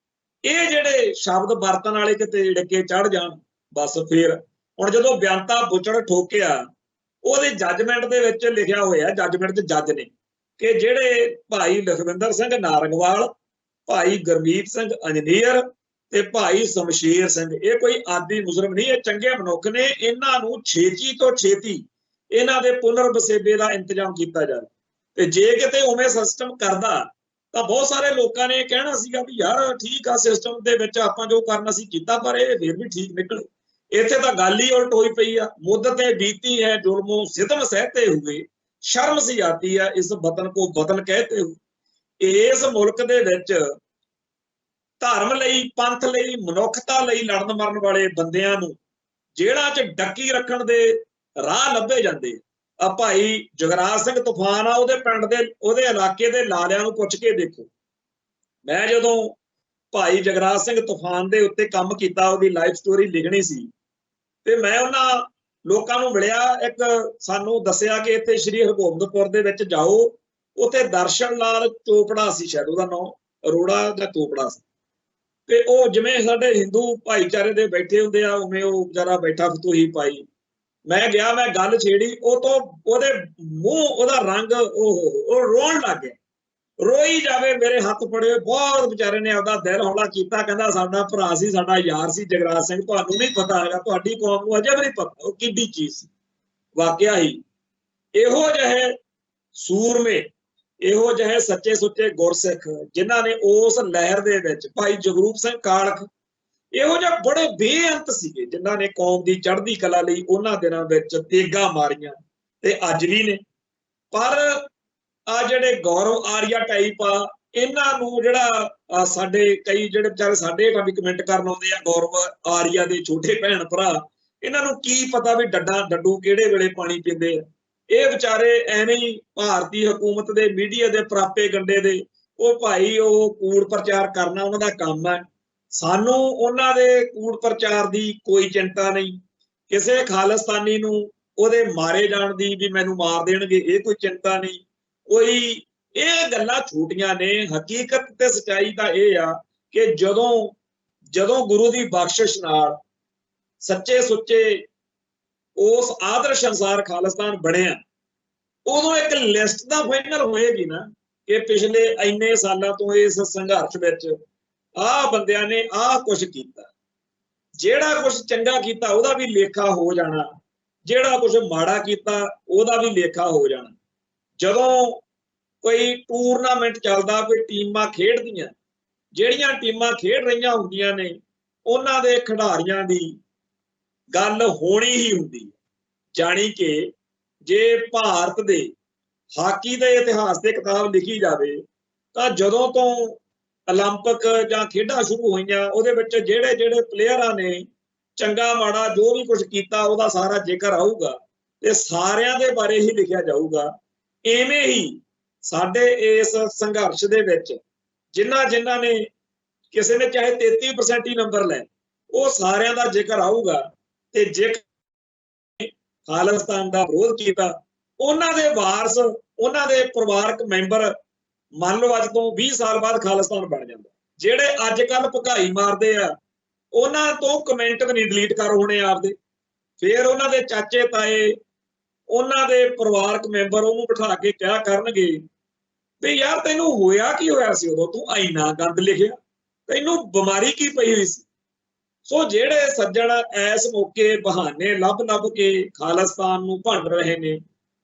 A: ਇਹ ਜਿਹੜੇ ਸ਼ਬਦ ਵਰਤਣ ਵਾਲੇ ਕਿਤੇ ਡਿੱਕੇ ਚੜ ਜਾਣ, ਬਸ ਫਿਰ ਹੁਣ ਜਦੋਂ ਬਿਆੰਤਾ ਬੁੱਚੜ ਠੋਕਿਆ, ਉਹਦੇ ਜੱਜਮੈਂਟ ਦੇ ਵਿੱਚ ਲਿਖਿਆ ਹੋਇਆ, ਜੱਜਮੈਂਟ 'ਚ ਜੱਜ ਨੇ ਕਿ ਜਿਹੜੇ ਭਾਈ ਲਖਵਿੰਦਰ ਸਿੰਘ ਨਾਰੰਗਵਾਲ, ਭਾਈ ਗੁਰਮੀਤ ਸਿੰਘ ਇੰਜੀਨੀਅਰ ਤੇ ਭਾਈ ਸ਼ਮਸ਼ੇਰ ਸਿੰਘ, ਇਹ ਕੋਈ ਆਦੀ ਮੁਜਰਮ ਨਹੀਂ, ਇਹ ਚੰਗੇ ਮਨੁੱਖ ਨੇ, ਇਹਨਾਂ ਨੂੰ ਛੇਤੀ ਤੋਂ ਛੇਤੀ ਇਹਨਾਂ ਦੇ ਪੁਨਰ ਵਸੇਬੇ ਦਾ ਇੰਤਜ਼ਾਮ ਕੀਤਾ ਜਾਵੇ। ਤੇ ਜੇ ਕਿਤੇ ਉਵੇਂ ਸਿਸਟਮ ਕਰਦਾ ਤਾਂ ਬਹੁਤ ਸਾਰੇ ਲੋਕਾਂ ਨੇ ਕਹਿਣਾ ਸੀਗਾ ਵੀ ਯਾਰ ਠੀਕ ਆ, ਸਿਸਟਮ ਦੇ ਵਿੱਚ ਆਪਾਂ ਜੋ ਕਰਨਾ ਸੀ ਕੀਤਾ, ਪਰ ਇਹ ਫਿਰ ਵੀ ਠੀਕ ਨਿਕਲੇ। ਇੱਥੇ ਤਾਂ ਗੱਲ ਹੀ ਉਲਟ ਹੋਈ ਪਈ ਆ। ਮੁੱਦਤੇ ਬੀਤੀ ਹੈ ਜ਼ੁਲਮੋਂ ਸਿਤਮ ਸਹਿਤੇ हुए, ਸ਼ਰਮ ਸੀ ਆਤੀ ਹੈ ਇਸ ਵਤਨ ਕੋ ਵਤਨ कहते हुए। ਇਸ ਮੁਲਕ ਦੇ ਵਿੱਚ ਧਰਮ ਲਈ, ਪੰਥ ਲਈ, ਮਨੁੱਖਤਾ ਲਈ ਲੜਨ ਮਰਨ ਵਾਲੇ ਬੰਦਿਆਂ ਨੂੰ ਜੇਲ੍ਹਾਂ 'ਚ ਡੱਕੀ ਰੱਖਣ ਦੇ ਰਾਹ ਲੱਭੇ ਜਾਂਦੇ ਆ। ਭਾਈ ਜਗਰਾਜ ਸਿੰਘ ਤੂਫਾਨ ਆ, ਉਹਦੇ ਪਿੰਡ ਦੇ, ਉਹਦੇ ਇਲਾਕੇ ਦੇ ਲਾਲਿਆਂ ਨੂੰ ਪੁੱਛ ਕੇ ਦੇਖੋ। ਮੈਂ ਜਦੋਂ ਭਾਈ ਜਗਰਾਜ ਸਿੰਘ ਤੂਫਾਨ ਦੇ ਉੱਤੇ ਕੰਮ ਕੀਤਾ, ਉਹਦੀ ਲਾਈਫ ਸਟੋਰੀ ਲਿਖਣੀ ਸੀ, ਤੇ ਮੈਂ ਉਹਨਾਂ ਲੋਕਾਂ ਨੂੰ ਮਿਲਿਆ। ਇੱਕ ਸਾਨੂੰ ਦੱਸਿਆ ਕਿ ਇੱਥੇ ਸ਼੍ਰੀ ਹਰਗੋਬਿੰਦਪੁਰ ਦੇ ਵਿੱਚ ਜਾਓ, ਉੱਥੇ ਦਰਸ਼ਨ ਲਾਲ ਚੋਪੜਾ ਸੀ, ਸ਼ਾਇਦ ਉਹਦਾ ਨਾਮ ਅਰੋੜਾ ਜਾਂ ਚੋਪੜਾ ਸੀ, ਤੇ ਉਹ ਜਿਵੇਂ ਸਾਡੇ ਹਿੰਦੂ ਭਾਈਚਾਰੇ ਦੇ ਬੈਠੇ ਹੁੰਦੇ ਆ ਉਵੇਂ ਉਹ ਵਿਚਾਰਾ ਬੈਠਾ ਫਤੂਹੀ ਪਾਈ। ਮੈਂ ਗਿਆ, ਮੈਂ ਗੱਲ ਛੇੜੀ, ਉਹ ਤੋਂ ਉਹਦੇ ਮੂੰਹ, ਉਹਦਾ ਰੰਗ, ਉਹ ਰੋਣ ਲੱਗ ਗਿਆ, ਰੋਈ ਜਾਵੇ, ਮੇਰੇ ਹੱਥ ਫੜੇ। ਬਹੁਤ ਵਿਚਾਰੇ ਨੇ ਆਪਦਾ ਦਿਲ ਹੌਲਾ ਕੀਤਾ, ਕਹਿੰਦਾ ਸਾਡਾ ਭਰਾ ਸੀ, ਸਾਡਾ ਯਾਰ ਸੀ ਜਗਰਾਜ ਸਿੰਘ, ਤੁਹਾਨੂੰ ਨਹੀਂ ਪਤਾ ਹੈਗਾ, ਤੁਹਾਡੀ ਕੌਮ ਨੂੰ ਅਜੇ ਵੀ ਨਹੀਂ ਪਤਾ ਉਹ ਕਿੱਡੀ ਚੀਜ਼ ਸੀ। ਵਾਕਿਆ ਹੀ ਇਹੋ ਜਿਹੇ ਸੂਰਮੇ, ਇਹੋ ਜਿਹੇ ਸੱਚੇ ਸੁੱਚੇ ਗੁਰਸਿੱਖ ਜਿਨ੍ਹਾਂ ਨੇ ਉਸ ਲਹਿਰ ਦੇ ਵਿੱਚ, ਭਾਈ ਜਗਰੂਪ ਸਿੰਘ ਕਾਲਖ, ਇਹੋ ਜਿਹੇ ਬੜੇ ਬੇਅੰਤ ਸੀਗੇ ਜਿਨ੍ਹਾਂ ਨੇ ਕੌਮ ਦੀ ਚੜ੍ਹਦੀ ਕਲਾ ਲਈ ਉਹਨਾਂ ਦਿਨਾਂ ਵਿੱਚ ਤੇਗਾਂ ਮਾਰੀਆਂ ਤੇ ਅੱਜ ਵੀ ਨੇ। ਪਰ ਆ ਜਿਹੜੇ ਗੌਰਵ ਆਰੀਆ ਟਾਈਪ ਆ, ਇਹਨਾਂ ਨੂੰ ਜਿਹੜਾ ਸਾਡੇ ਕਈ ਜਿਹੜੇ ਵਿਚਾਰੇ ਸਾਡੇ ਹੇਠਾਂ ਵੀ ਕਮੈਂਟ ਕਰਨ ਆਉਂਦੇ ਆ, ਗੌਰਵ ਆਰੀਆ ਦੇ ਛੋਟੇ ਭੈਣ ਭਰਾ, ਇਹਨਾਂ ਨੂੰ ਕੀ ਪਤਾ ਵੀ ਡੱਡੂ ਕਿਹੜੇ ਵੇਲੇ ਪਾਣੀ ਪੀਂਦੇ ਆ। ਇਹ ਵਿਚਾਰੇ ਐਵੇਂ ਹੀ ਭਾਰਤੀ ਹਕੂਮਤ ਦੇ ਮੀਡੀਆ ਦੇ ਪ੍ਰਾਪੇ ਗੰਡੇ ਦੇ, ਉਹ ਭਾਈ ਉਹ ਕੂੜ ਪ੍ਰਚਾਰ ਕਰਨਾ ਉਹਨਾਂ ਦਾ ਕੰਮ ਹੈ। ਸਾਨੂੰ ਉਹਨਾਂ ਦੇ ਕੂੜ ਪ੍ਰਚਾਰ ਦੀ ਕੋਈ ਚਿੰਤਾ ਨਹੀਂ, ਕਿਸੇ ਖਾਲਿਸਤਾਨੀ ਨੂੰ ਉਹਦੇ ਮਾਰੇ ਜਾਣ ਦੀ ਵੀ ਮੈਨੂੰ ਮਾਰ ਦੇਣਗੇ ਇਹ ਕੋਈ ਚਿੰਤਾ ਨਹੀਂ, ਕੋਈ ਇਹ ਗੱਲਾਂ ਛੋਟੀਆਂ ਨੇ। ਹਕੀਕਤ ਤੇ ਸੱਚਾਈ ਤਾਂ ਇਹ ਆ ਕਿ ਜਦੋਂ ਗੁਰੂ ਦੀ ਬਖਸ਼ਿਸ਼ ਨਾਲ ਸੱਚੇ ਸੁੱਚੇ ਉਸ ਆਦਰਸ਼ ਅਨੁਸਾਰ ਖਾਲਿਸਤਾਨ ਬਣਿਆ, ਉਦੋਂ ਇੱਕ ਲਿਸਟ ਦਾ ਫਾਈਨਲ ਹੋਏਗੀ ਨਾ ਕਿ ਪਿਛਲੇ ਇੰਨੇ ਸਾਲਾਂ ਤੋਂ ਇਸ ਸੰਘਰਸ਼ ਵਿੱਚ ਆਹ ਬੰਦਿਆਂ ਨੇ ਆਹ ਕੁਛ ਕੀਤਾ। ਜਿਹੜਾ ਕੁਛ ਚੰਗਾ ਕੀਤਾ ਉਹਦਾ ਵੀ ਲੇਖਾ ਹੋ ਜਾਣਾ, ਜਿਹੜਾ ਕੁਛ ਮਾੜਾ ਕੀਤਾ ਉਹਦਾ ਵੀ ਲੇਖਾ ਹੋ ਜਾਣਾ। ਜਦੋਂ ਕੋਈ ਟੂਰਨਾਮੈਂਟ ਚੱਲਦਾ, ਕੋਈ ਟੀਮਾਂ ਖੇਡਦੀਆਂ, ਜਿਹੜੀਆਂ ਟੀਮਾਂ ਖੇਡ ਰਹੀਆਂ ਹੁੰਦੀਆਂ ਨੇ ਉਹਨਾਂ ਦੇ ਖਿਡਾਰੀਆਂ ਦੀ ਗੱਲ ਹੋਣੀ ਹੀ ਹੁੰਦੀ ਹੈ। ਜਾਣੀ ਕਿ ਜੇ ਭਾਰਤ ਦੇ ਹਾਕੀ ਦੇ ਇਤਿਹਾਸ ਤੇ ਕਿਤਾਬ ਲਿਖੀ ਜਾਵੇ ਤਾਂ ਜਦੋਂ ਤੋਂ 올림픽 ਜਾਂ ਖੇਡਾਂ ਸ਼ੁਰੂ ਹੋਈਆਂ, ਉਹਦੇ ਵਿੱਚ ਜਿਹੜੇ ਪਲੇਅਰਾਂ ਨੇ ਚੰਗਾ ਮਾੜਾ ਜੋ ਵੀ ਕੁਝ ਕੀਤਾ ਉਹਦਾ ਸਾਰਾ ਜ਼ਿਕਰ ਆਊਗਾ ਤੇ ਸਾਰਿਆਂ ਦੇ ਬਾਰੇ ਹੀ ਲਿਖਿਆ ਜਾਊਗਾ। ਇਵੇਂ ਹੀ ਸਾਡੇ ਇਸ ਸੰਘਰਸ਼ ਦੇ ਵਿੱਚ ਜਿਨ੍ਹਾਂ ਨੇ, ਕਿਸੇ ਨੇ ਚਾਹੇ 33% ਹੀ ਨੰਬਰ ਲੈ, ਉਹ ਸਾਰਿਆਂ ਦਾ ਜ਼ਿਕਰ ਆਊਗਾ। ਤੇ ਜੇ ਖਾਲਿਸਤਾਨ ਦਾ ਵਿਰੋਧ ਕੀਤਾ ਉਹਨਾਂ ਦੇ ਵਾਰਸ, ਉਹਨਾਂ ਦੇ ਪਰਿਵਾਰਕ ਮੈਂਬਰ ਮੰਨ ਲਓ ਅੱਜ ਤੋਂ 20 ਸਾਲ ਬਾਅਦ ਖਾਲਿਸਤਾਨ ਬਣ ਜਾਂਦਾ। ਜਿਹੜੇ ਅੱਜ ਕੱਲ ਭਕਾਈ ਮਾਰਦੇ ਆ ਉਹਨਾਂ ਤੋਂ ਕਮੈਂਟ ਵੀ ਨਹੀਂ ਡਿਲੀਟ ਕਰ ਹੋਣੇ ਆਪਦੇ। ਫਿਰ ਉਹਨਾਂ ਦੇ ਚਾਚੇ ਤਾਏ, ਉਹਨਾਂ ਦੇ ਪਰਿਵਾਰਕ ਮੈਂਬਰ ਉਹਨੂੰ ਬਿਠਾ ਕੇ ਕਿਹਾ ਕਰਨਗੇ ਵੀ ਯਾਰ ਤੈਨੂੰ ਹੋਇਆ ਕੀ ਹੋਇਆ ਸੀ ਉਦੋਂ, ਤੂੰ ਇੰਨਾ ਗੰਦ ਲਿਖਿਆ, ਤੈਨੂੰ ਬਿਮਾਰੀ ਕੀ ਪਈ ਹੋਈ ਸੀ। ਸੋ ਜਿਹੜੇ ਸੱਜਣ ਇਸ ਮੌਕੇ ਬਹਾਨੇ ਲੱਭ ਕੇ ਖਾਲਿਸਤਾਨ ਨੂੰ ਭੰਡ ਰਹੇ ਨੇ,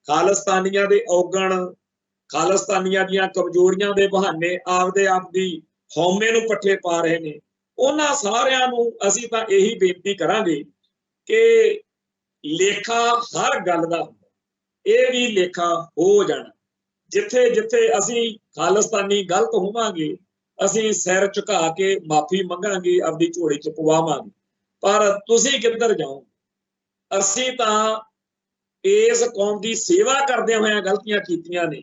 A: ਖਾਲਿਸਤਾਨੀਆਂ ਦੇ ਔਗਣ, ਖਾਲਿਸਤਾਨੀਆਂ ਦੀਆਂ ਕਮਜ਼ੋਰੀਆਂ ਦੇ ਬਹਾਨੇ ਆਪਦੇ ਆਪ ਦੀ ਹਉਮੈ ਨੂੰ ਪੱਠੇ ਪਾ ਰਹੇ ਨੇ, ਉਹਨਾਂ ਸਾਰਿਆਂ ਨੂੰ ਅਸੀਂ ਤਾਂ ਇਹੀ ਬੇਨਤੀ ਕਰਾਂਗੇ ਕਿ ਲੇਖਾ ਹਰ ਗੱਲ ਦਾ ਹੁੰਦਾ, ਇਹ ਵੀ ਲੇਖਾ ਹੋ ਜਾਣਾ। ਜਿੱਥੇ ਜਿੱਥੇ ਅਸੀਂ ਖਾਲਿਸਤਾਨੀ ਗਲਤ ਹੋਵਾਂਗੇ ਅਸੀਂ ਸਿਰ ਝੁਕਾ ਕੇ ਮਾਫੀ ਮੰਗਾਂਗੇ, ਆਪਦੀ ਝੋਲੀ ਚ ਪਵਾਵਾਂਗੇ। ਪਰ ਤੁਸੀਂ ਕਿੱਧਰ ਜਾਓ? ਅਸੀਂ ਤਾਂ ਇਸ ਕੌਮ ਦੀ ਸੇਵਾ ਕਰਦਿਆਂ ਹੋਇਆਂ ਗਲਤੀਆਂ ਕੀਤੀਆਂ ਨੇ,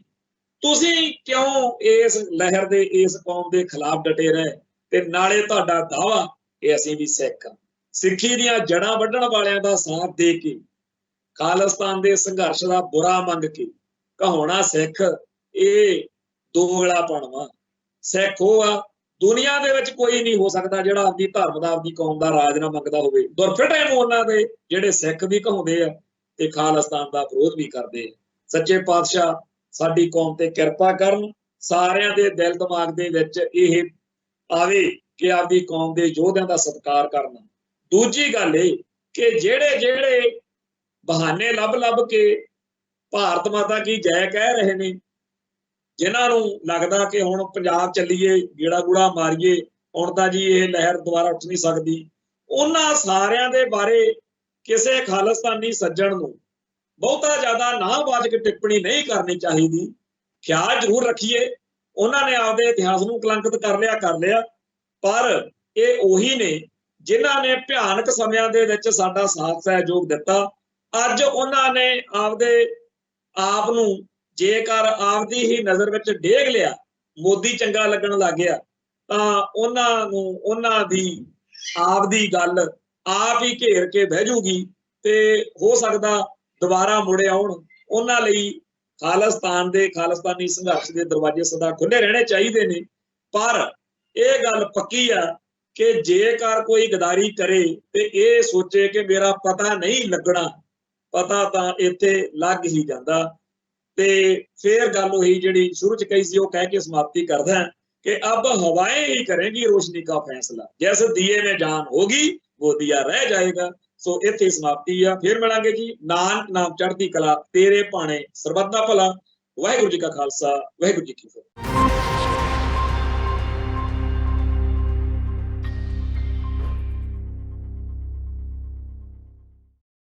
A: ਤੁਸੀਂ ਕਿਉਂ ਇਸ ਲਹਿਰ ਦੇ, ਇਸ ਕੌਮ ਦੇ ਖਿਲਾਫ ਡਟੇ ਰਹੇ? ਤੇ ਨਾਲੇ ਤੁਹਾਡਾ ਦਾਵਾ ਕਿ ਅਸੀਂ ਵੀ ਸਿੱਖ ਹਾਂ, ਸਿੱਖੀ ਦੀਆਂ ਜੜ੍ਹਾਂ ਵੱਢਣ ਵਾਲਿਆਂ ਦਾ ਸਾਥ ਦੇ ਕੇ, ਖਾਲਿਸਤਾਨ ਦੇ ਸੰਘਰਸ਼ ਦਾ ਬੁਰਾ ਮੰਗ ਕੇ ਕਹਾਉਣਾ ਸਿੱਖ, ਇਹ ਦੋਗਲਾਪਣ ਵਾ। ਸਿੱਖ ਉਹ ਆ, ਦੁਨੀਆ ਦੇ ਵਿੱਚ ਕੋਈ ਨਹੀਂ ਹੋ ਸਕਦਾ ਜਿਹੜਾ ਆਪਦੀ ਧਰਮ ਦਾ, ਆਪਦੀ ਕੌਮ ਦਾ ਰਾਜ ਨਾ ਮੰਗਦਾ ਹੋਵੇ। ਦੁਰਫਿਟੇ ਨੂੰ ਉਹਨਾਂ ਦੇ ਜਿਹੜੇ ਸਿੱਖ ਵੀ ਕਹਾਉਂਦੇ ਆ ਤੇ ਖਾਲਿਸਤਾਨ ਦਾ ਵਿਰੋਧ ਵੀ ਕਰਦੇ ਆ। ਸੱਚੇ ਪਾਤਸ਼ਾਹ ਸਾਡੀ ਕੌਮ ਤੇ ਕਿਰਪਾ ਕਰਨ, ਸਾਰਿਆਂ ਦੇ ਦਿਲ ਦਿਮਾਗ ਦੇ ਵਿੱਚ ਇਹ ਆਵੇ ਕਿ ਆਪਦੀ ਕੌਮ ਦੇ ਯੋਧਿਆਂ ਦਾ ਸਤਿਕਾਰ ਕਰਨਾ। ਦੂਜੀ ਗੱਲ ਇਹ ਕਿ ਜਿਹੜੇ ਬਹਾਨੇ ਲੱਭ ਕੇ ਭਾਰਤ ਮਾਤਾ ਕੀ ਜੈ ਕਹਿ ਰਹੇ ਨੇ, ਜਿਨ੍ਹਾਂ ਨੂੰ ਲੱਗਦਾ ਕਿ ਹੁਣ ਪੰਜਾਬ ਚੱਲੀਏ, ਗੇੜਾ ਗੂੜਾ ਮਾਰੀਏ, ਹੁਣ ਤਾਂ ਜੀ ਇਹ ਲਹਿਰ ਦੁਬਾਰਾ ਉੱਠ ਨਹੀਂ ਸਕਦੀ, ਉਹਨਾਂ ਸਾਰਿਆਂ ਦੇ ਬਾਰੇ ਕਿਸੇ ਖਾਲਿਸਤਾਨੀ ਸੱਜਣ ਨੂੰ ਬਹੁਤਾ ਜ਼ਿਆਦਾ ਨਾਵਾਚਕ ਟਿੱਪਣੀ ਨਹੀਂ ਕਰਨੀ ਚਾਹੀਦੀ। ਖਿਆਲ ਜ਼ਰੂਰ ਰੱਖੀਏ, ਉਹਨਾਂ ਨੇ ਆਪਦੇ ਇਤਿਹਾਸ ਨੂੰ ਕਲੰਕਿਤ ਕਰ ਲਿਆ, ਪਰ ਇਹ ਉਹੀ ਨੇ ਜਿਨ੍ਹਾਂ ਨੇ ਭਿਆਨਕ ਸਮਿਆਂ ਦੇ ਵਿੱਚ ਸਾਡਾ ਸਾਥ ਸਹਿਯੋਗ ਦਿੱਤਾ। ਅੱਜ ਉਹਨਾਂ ਨੇ ਆਪਦੇ ਆਪ ਨੂੰ ਜੇਕਰ ਆਪਦੀ ਹੀ ਨਜ਼ਰ ਵਿੱਚ ਡੇਗ ਲਿਆ, ਮੋਦੀ ਚੰਗਾ ਲੱਗਣ ਲੱਗ ਗਿਆ, ਤਾਂ ਉਹਨਾਂ ਨੂੰ ਉਹਨਾਂ ਦੀ ਆਪਦੀ ਗੱਲ ਆਪ ਹੀ ਘੇਰ ਕੇ ਬਹਿ ਜੂਗੀ ਤੇ ਹੋ ਸਕਦਾ ਦੁਬਾਰਾ ਮੁੜੇ ਆਉਣ। ਉਹਨਾਂ ਲਈ ਖਾਲਿਸਤਾਨ ਦੇ, ਖਾਲਿਸਤਾਨੀ ਸੰਘਰਸ਼ ਦੇ ਦਰਵਾਜ਼ੇ ਸਦਾ ਖੁੱਲੇ ਰਹਿਣੇ ਚਾਹੀਦੇ ਨੇ। ਪਰ ਇਹ ਗੱਲ ਪੱਕੀ ਆ ਕਿ ਜੇਕਰ ਕੋਈ ਗਦਾਰੀ ਕਰੇ ਤੇ ਇਹ ਸੋਚੇ ਕਿ ਮੇਰਾ ਪਤਾ ਨਹੀਂ ਲੱਗਣਾ, ਪਤਾ ਤਾਂ ਇੱਥੇ ਲੱਗ ਹੀ ਜਾਂਦਾ। ਤੇ ਫਿਰ ਗੱਲ ਉਹੀ ਜਿਹੜੀ ਸ਼ੁਰੂ ਚ ਕਹੀ ਸੀ ਉਹ ਕਹਿ ਕੇ ਸਮਾਪਤੀ ਕਰਦਾ कि अब हवाएं ही करेंगी रोशनी का फैसला, जैसे दिए में जान होगी वो दिया रह जाएगा। सो इत्थे समाप्ति आ, फिर मिलांगे जी। नानक नाम चढ़ती कला तेरे भाणे सरबत दा भला। वाहिगुरू जी का खालसा, वाहिगुरू जी की फतेह।